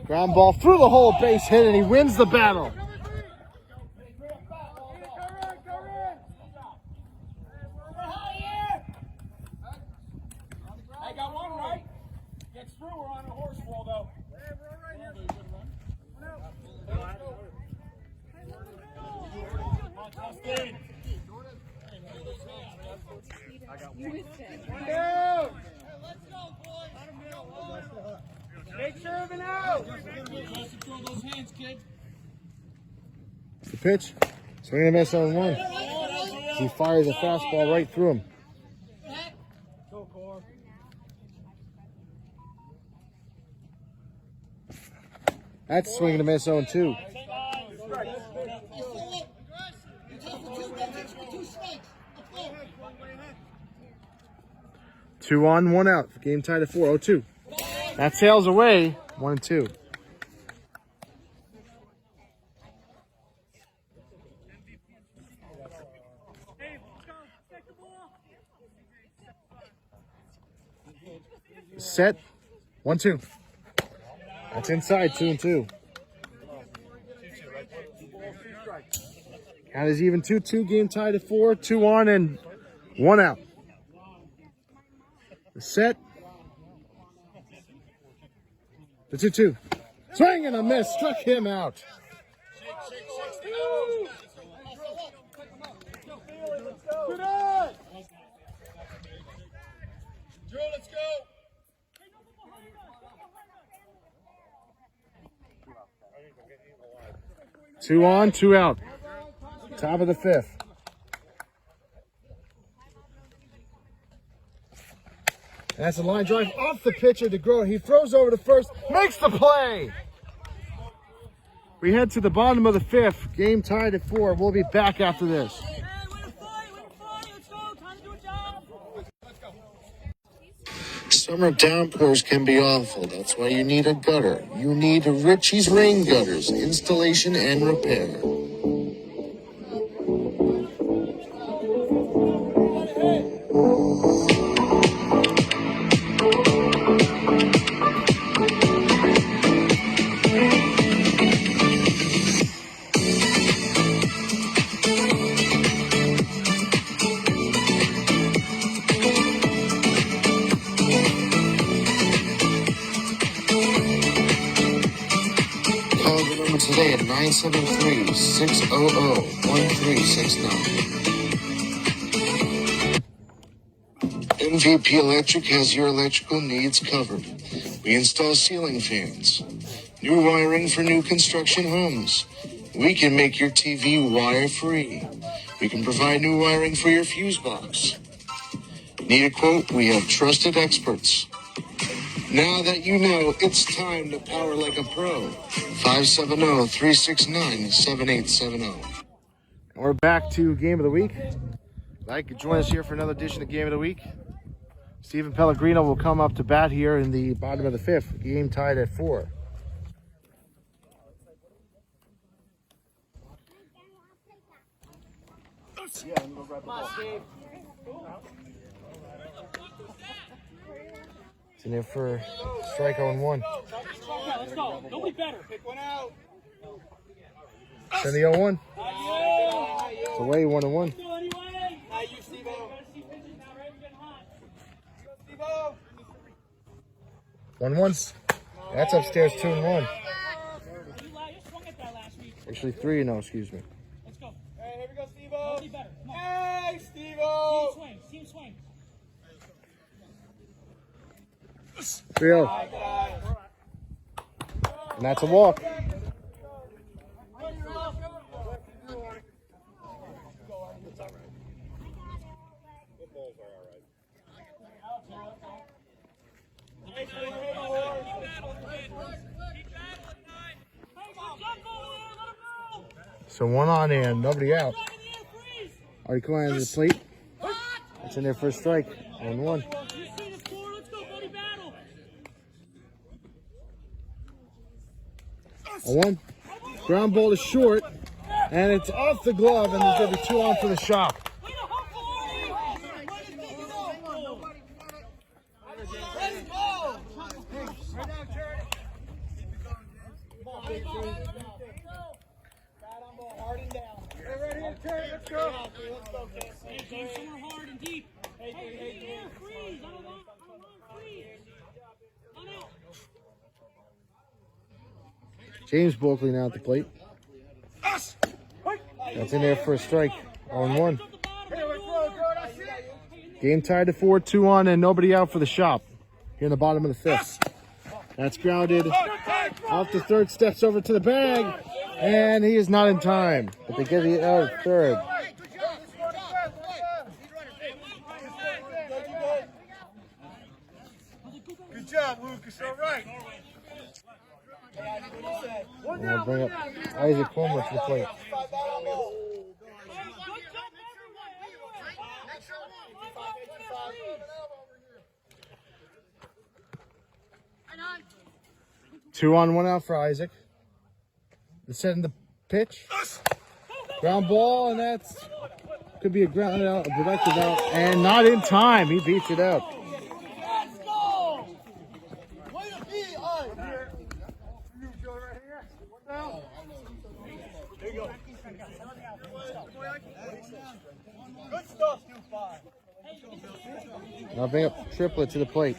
Ground ball through the hole, base hit, and he wins the battle. I got one right. Gets through. We're on a horse wall, though. Take serving out. Control those hands, kid. The pitch. Swing and a miss on 1. He fires a fastball right through him. That's swing and a miss on 2. 2 on, 1 out. Game tied at 4. 0-2. That sails away. 1-2. Set. 1-2. That's inside. 2-2. Count is even 2-2. Game tied at 4. 2 on and 1 out. The set. The 2-2. Swing and a miss. Struck him out. Let's go. 2 on, 2 out. Top of the 5th. And that's a line drive off the pitcher to grow. He throws over to first, makes the play. We head to the bottom of the 5th. Game tied at 4. We'll be back after this. Hey, way to fly. Let's go. Time to do a job. Summer downpours can be awful. That's why you need a gutter. You need Richie's Rain Gutters, installation and repair. today at 973-600-1369. MVP Electric has your electrical needs covered. We install ceiling fans, new wiring for new construction homes. We can make your TV wire-free. We can provide new wiring for your fuse box. Need a quote? We have trusted experts. Now that you know, it's time to power like a pro. 570-369-7870. We're back to Game of the Week. Mike, could join us here for another edition of Game of the Week. Stephen Pellegrino will come up to bat here in the bottom of the fifth. Game tied at 4. It's in there for strike on 1. Let's go. Nobody better. Pick one out. Send the 0-1. It's away 1-1. Go anyway. Now you, Steve-O. Steve-O. 1-1. That's upstairs 2-1. You swung at that last week. Actually 3-0, excuse me. Let's go. Hey, here we go, Steve-O. Nobody better. Come on. Hey, Steve-O. Team swing. Team swing. 3-0. And that's a walk. So 1 on and nobody out. Already come on to the plate. It's in there for a strike. 1-1. A 1. Ground ball to short. And it's off the glove, and there's going to be 2 on for the shop. Let's go. Hey, somewhere hard and deep. Hey, freeze. I don't want freeze. No. James Bulkley now at the plate. That's in there for a strike. 0-1. Game tied to 4, 2 on, and nobody out for the shop. Here in the bottom of the 5th. That's grounded. Off the third, steps over to the bag, and he is not in time. But they get it out at third. Good job, Lucas. All right. And we'll bring up Isaac Homer to the plate. Two on, 1 out for Isaac. They're setting the pitch. Ground ball, and that's could be a ground out, a productive out, and not in time. He beats it out. Good stuff, 2-5. I'll bring up Triplet to the plate.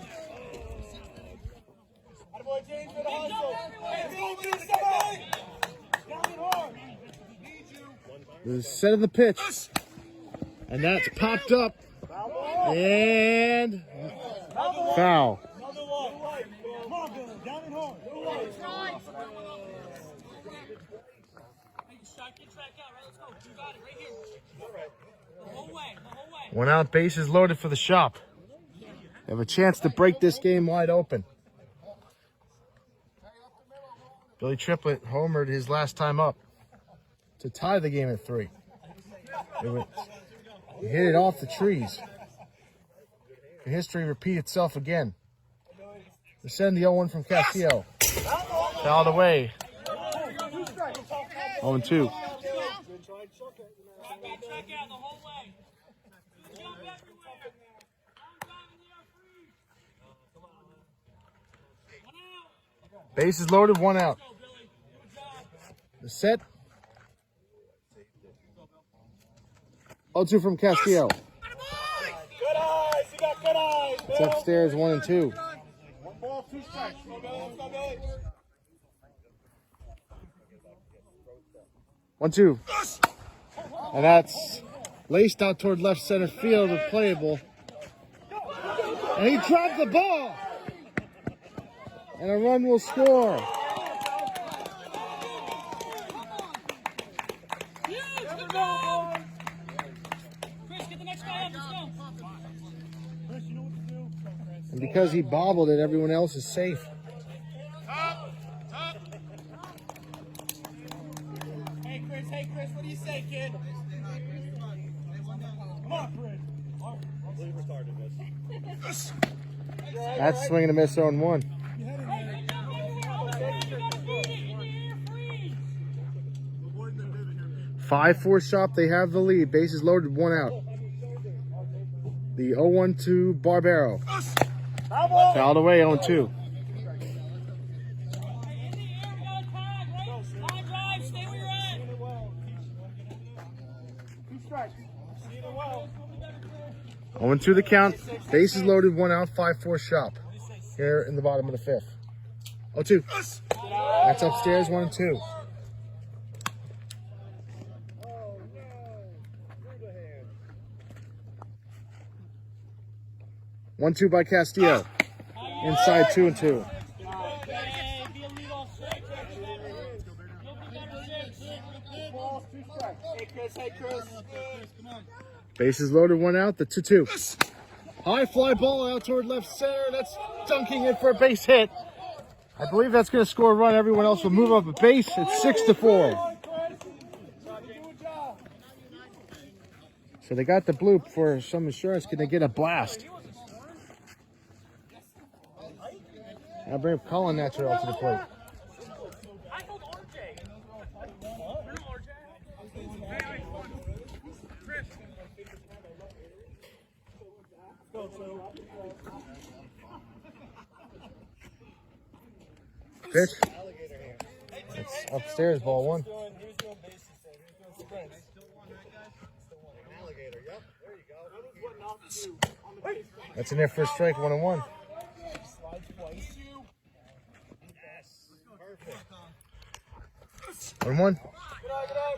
Attaboy, James, for the hustle. Hey, down and hard. The set of the pitch, and that's popped up, and foul. Another one. Come on, Billy. Down and hard. Get track out, right? Let's go. You got it right here. The whole way. 1 out, bases loaded for the shop. They have a chance to break this game wide open. Billy Triplett homered his last time up to tie the game at 3. He hit it off the trees. The history repeat itself again. They send the 0-1 from Castillo. Fouled away. 0-2. Track out the whole way. Jump everywhere. On time in the air, freeze. Come on. 1 out. Bases loaded, 1 out. Go, Billy. Good job. The set. 0-2 from Castillo. Good eyes. You got good eyes, It's Bill. upstairs, 1 and 2. 1 ball, 2 strikes. Let's go, Billy. Let's go, Billy. 1-2. And that's laced out toward left center field with playable. And he dropped the ball. And a run will score. Chris, get the next guy up. Let's go. And because he bobbled it, everyone else is safe. Hey, Chris, what do you say, kid? Come on, Chris. That's swing and a miss, 0-1. 5-4 shop, they have the lead. Bases loaded, 1 out. The 0-1-2 Barbero. Fouled away, 0-2. Stay where you're at. 0-2 the count. Bases loaded, 1 out, 5-4 shop. Here in the bottom of the 5th. 0-2. That's upstairs, 1-2. 1-2 by Castillo. Inside 2-2. Hey, Chris. Bases loaded, 1 out, the 2-2. High fly ball out toward left center. That's dunking in for a base hit. I believe that's going to score a run. Everyone else will move up a base. It's 6-4. So they got the bloop for some insurance. Can they get a blast? I'll bring up Colin Natural to the plate. I told RJ. Pitch. It's upstairs, ball 1. That's in there for a strike, 1-1. 1-1.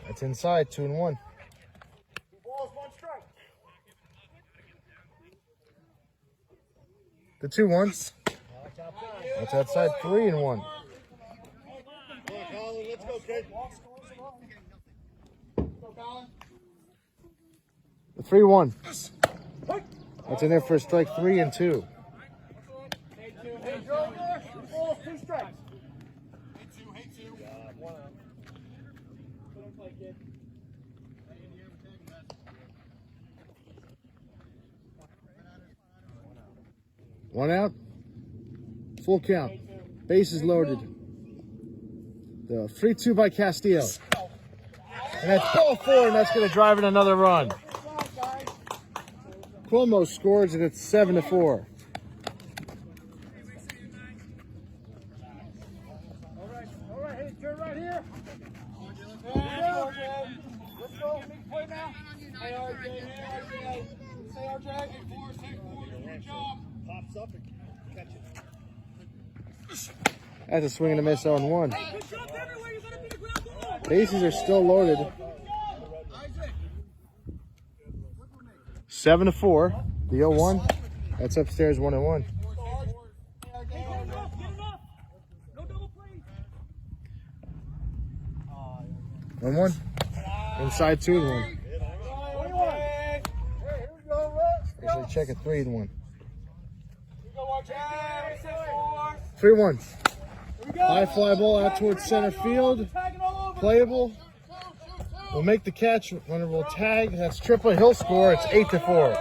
That's inside, 2-1. The 2-1. That's outside, 3-1. Let's go, kid. The 3-1. That's in there for a strike, 3-2. Hey, Joe, balls, 2 strikes. Hey, 2. One out. Full count. Bases loaded. The 3-2 by Castillo. And that's ball 4, and that's going to drive in another run. Cuomo scores, and it's 7-4. All right, hey, turn right here. Let's go, big play now. Hey, RJ. Say, RJ. Good job. Pops up and catch it. That's a swing and a miss on 1. Good job everywhere. You gotta be the ground ball. Bases are still loaded. 7-4. The 0-1. That's upstairs, 1-1. Get enough. No double plays. 1-1. Inside 2-1. Actually, check it, 3-1. 3-1. High fly ball out towards center field. Playable. We'll make the catch. Runner will tag. That's triple. He'll score. It's 8-4.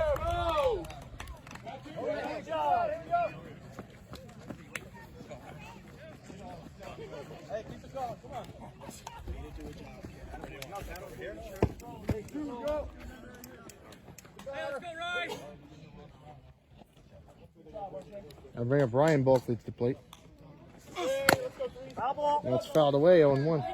I'll bring up Ryan Bulkley to the plate. That's fouled away, 0-1.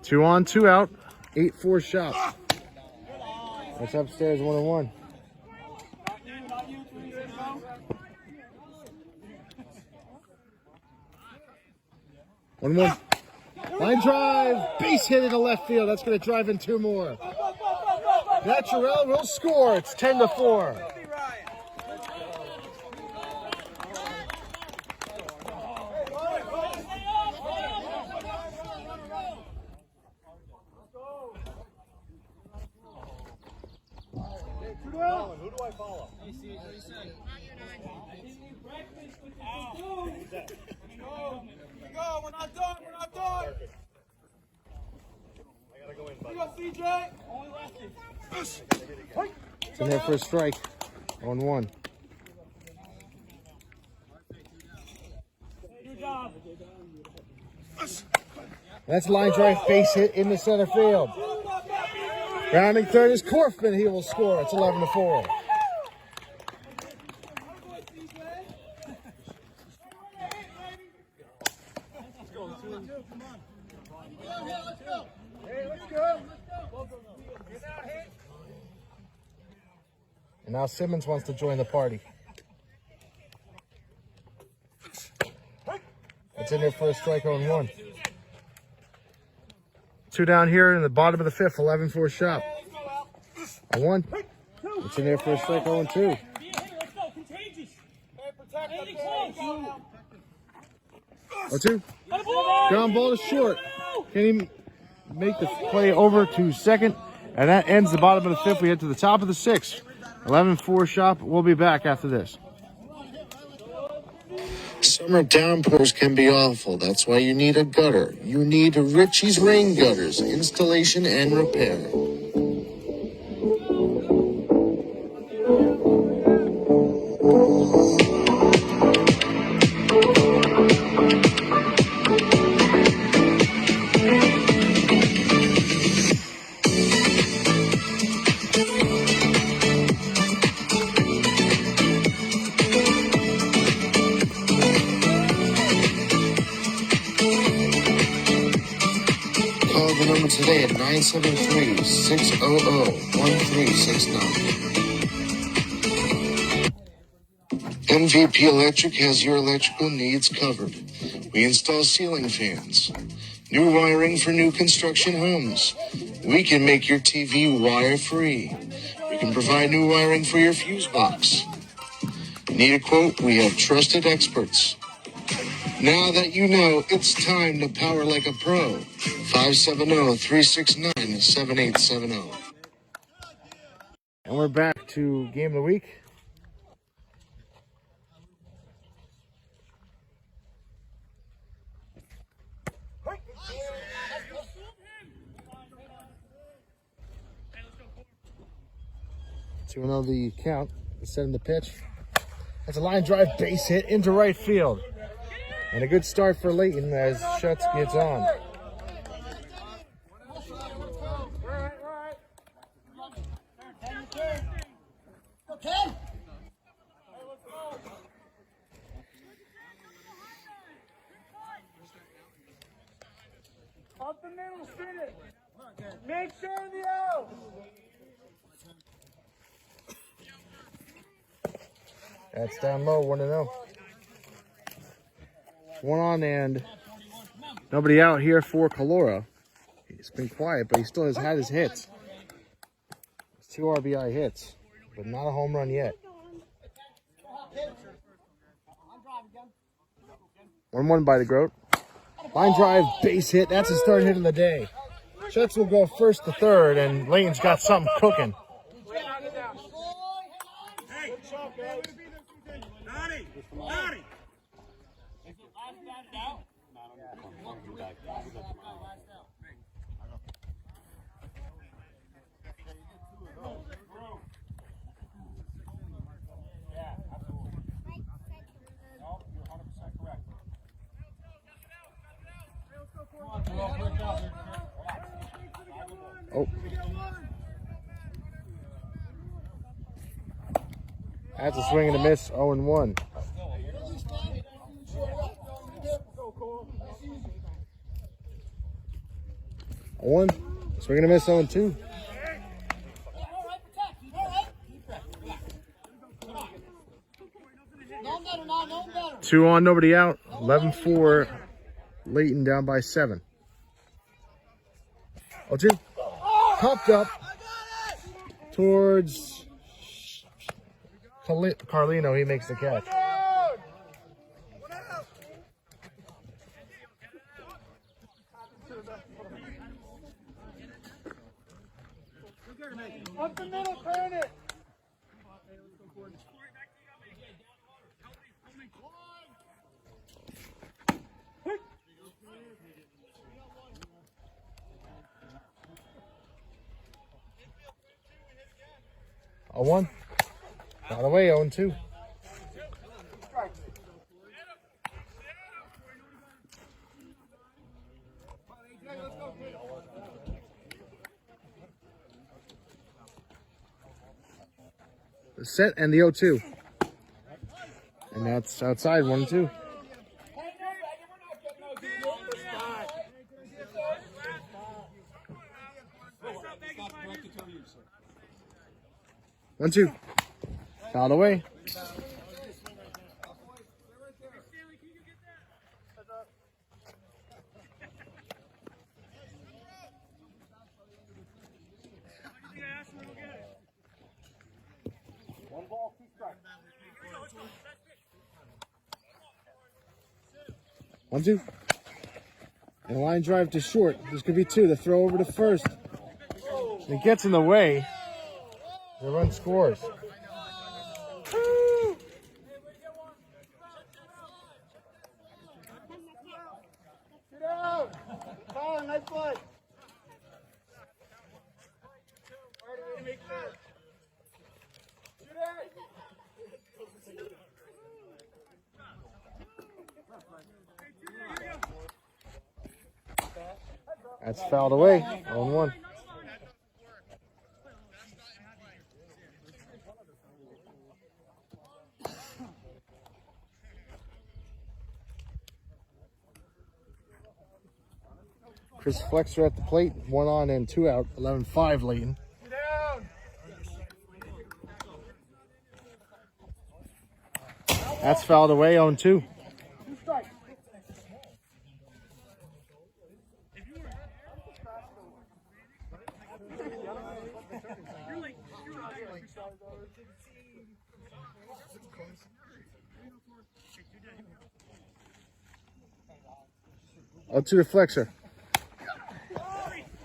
2 on, 2 out. 8-4 shot. That's upstairs, 1-1. 1-1. Line drive, base hit in the left field. That's going to drive in 2 more. Naturel will score. It's 10-4. Who do I follow? Go, we're not done, we're not done. I gotta go in, We buddy. got CJ. It's in there for a strike. 1-1. Good job. That's line drive, base hit in the center field. Rounding third is Korfman. He will score. It's 11-4. And now Simmons wants to join the party. It's in there for a strike on 1. 2 down here in the bottom of the 5th, 11-4 shot. A 1. It's in there for a strike on 2. Let's go. Contagious. Anything close. 0-2. Ground ball to short. Can he make the play over to second? And that ends the bottom of the 5th. We head to the top of the 6th. 11-4 shop. We'll be back after this. Summer downpours can be awful. That's why you need a gutter. You need Richie's Rain Gutters, installation and repair. Call the number today at 973-600-1369. MVP Electric has your electrical needs covered. We install ceiling fans, new wiring for new construction homes. We can make your TV wire-free. We can provide new wiring for your fuse box. Need a quote? We have trusted experts. Now that you know, it's time to power like a pro. 570-369-7870. And we're back to game of the week. So we know the count. Setting the pitch. That's a line drive base hit into right field. And a good start for Layton as Schutz gets on. Up the middle, spin it. Make sure the out. That's down low, 1-0. 1 on and nobody out here for Calora. He's been quiet, but he still has had his hits. It's 2 RBI hits, but not a home run yet. 1-1 by the Groat. Line drive, base hit. That's his 3rd hit of the day. Schutz will go 1st to 3rd, and Layton's got something cooking. Oh. That's a swing and a miss, 0-1. One, swing and a miss, 0-2. Two on, nobody out. 11-4 Layton down by 7. 0-2. Popped up towards Carlino. He makes the catch. Up the middle, turn it. 0-1. By the way, 0-2. The set and the 0-2. And that's outside 1-2. 1-2. Fouled away. One ball, 2 strikes. 1-2. And a line drive to short. This could be 2. The throw over to first. It gets in the way. The run scores. Get out. Colin, nice play. Hard way to make that. Shoot it. That's fouled away. 1-1. Chris Flexer at the plate. 1 on and 2 out. 11-5 Layton. Down. That's fouled away. 0-2. 2 strikes. Out to the Flexer.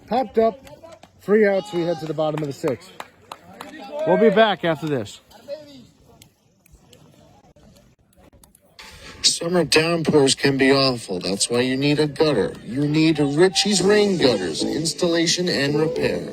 Popped up. 3 outs. We head to the bottom of the 6th. We'll be back after this. Summer downpours can be awful. That's why you need a gutter. You need Richie's Rain Gutters, installation and repair.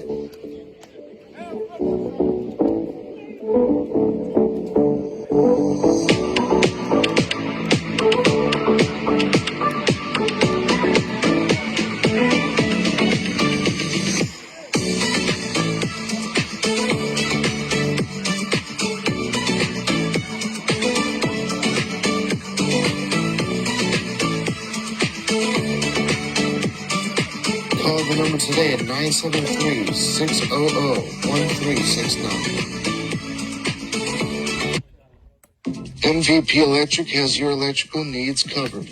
Call the number today at 973-600-1369. MVP Electric has your electrical needs covered.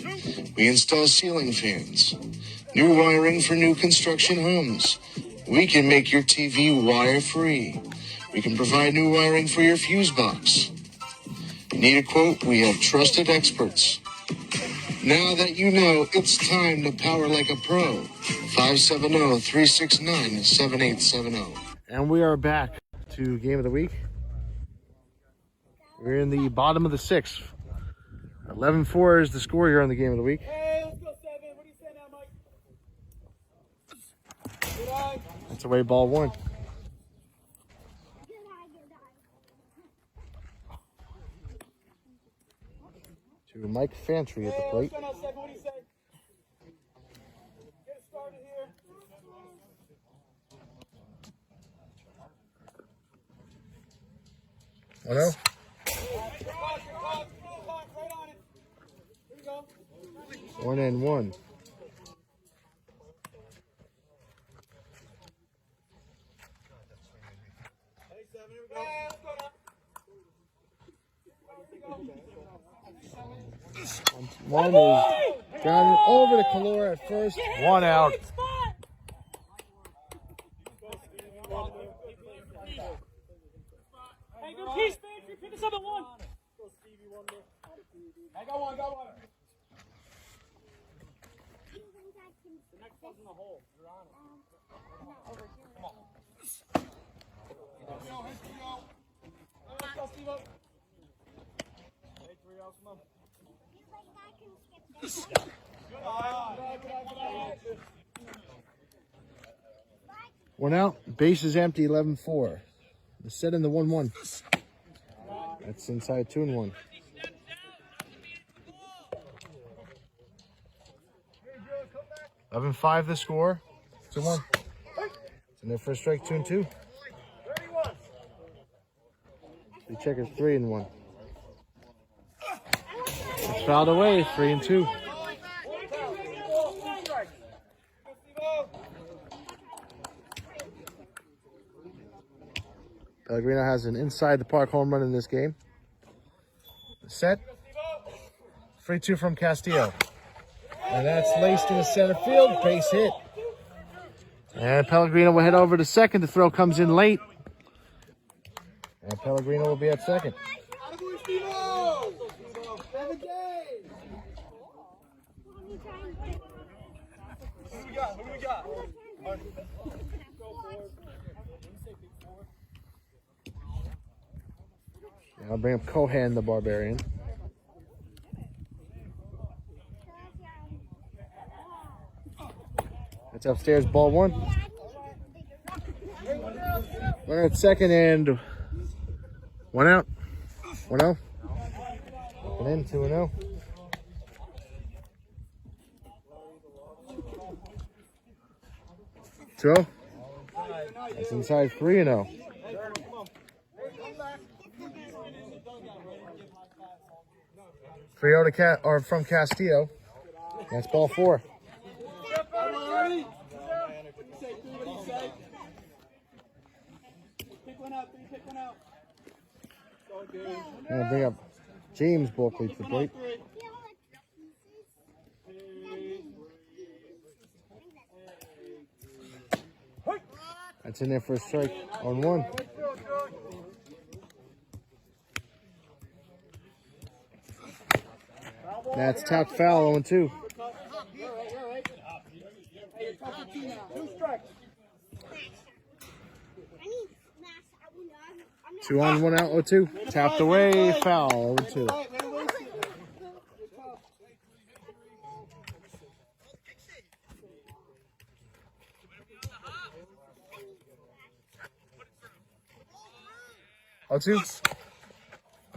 We install ceiling fans, new wiring for new construction homes. We can make your TV wire-free. We can provide new wiring for your fuse box. Need a quote? We have trusted experts. Now that you know, it's time to power like a pro. 570-369-7870. And we are back to game of the week. We're in the bottom of the 6th. 11-4 is the score here on the game of the week. Hey, let's go, 7. What do you say now, Mike? Good eye. That's away ball 1. To Mike Fantry at the plate. Let's go now, 7. What do you say? Get it started here. 1-0. Right on it. Here we go. 1-1. Hey, 7, here we go. Hey, let's go now. One is Grounded over to Kalora at first. One out. Hey, good piece, man. Pick us up at one. I got one. The next one's in the hole. You're on it. Let's go, Steve-O. Hey, 3 outs, come on. One out. Base is empty. 11-4. The set in the 1-1. That's inside 2-1. $11-5 the score. 2-1. It's in there for a strike. 2-2. The checker's 3-1. It's fouled away. 3-2. Pellegrino has an inside the park home run in this game. Set. 3-2 from Castillo. And that's laced in the center field. Base hit. And Pellegrino will head over to second. The throw comes in late. And Pellegrino will be at second. Who we got? I'll bring up Cohan, the Barbarian. That's upstairs, ball 1. Runner at second and 1 out. 1-0. Looking in, 2-0. Two. That's inside 3-0. Free to from Castillo. That's ball 4. I'm gonna bring up James Bulkley to the plate. That's in there for a strike on 1. That's top foul on 2. 2 on, 1 out, 0-2. Tapped away, foul, 0-2.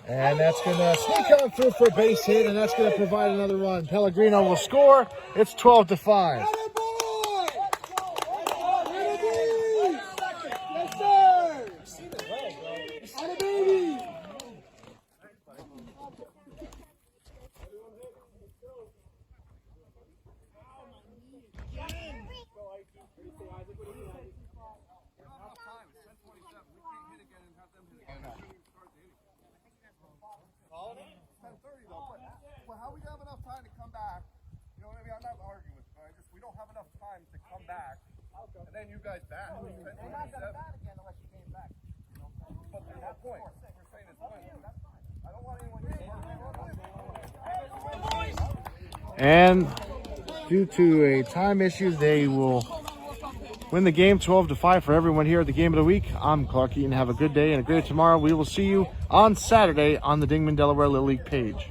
And that's going to sneak on through for a base hit, and that's going to provide another run. Pellegrino will score. It's 12-5. Well, how we have enough time to come back? You know what I mean? I'm not arguing with you, but we don't have enough time to come back, and then you guys back. They're not gonna bat again unless you came back. But there's no point. We're saying it's fine. I don't want anyone to get hurt. And due to a time issue, they will win the game 12-5 for everyone here at the Game of the Week. I'm Clark Eaton. Have a good day and a great tomorrow. We will see you on Saturday on the Dingman Delaware Little League page.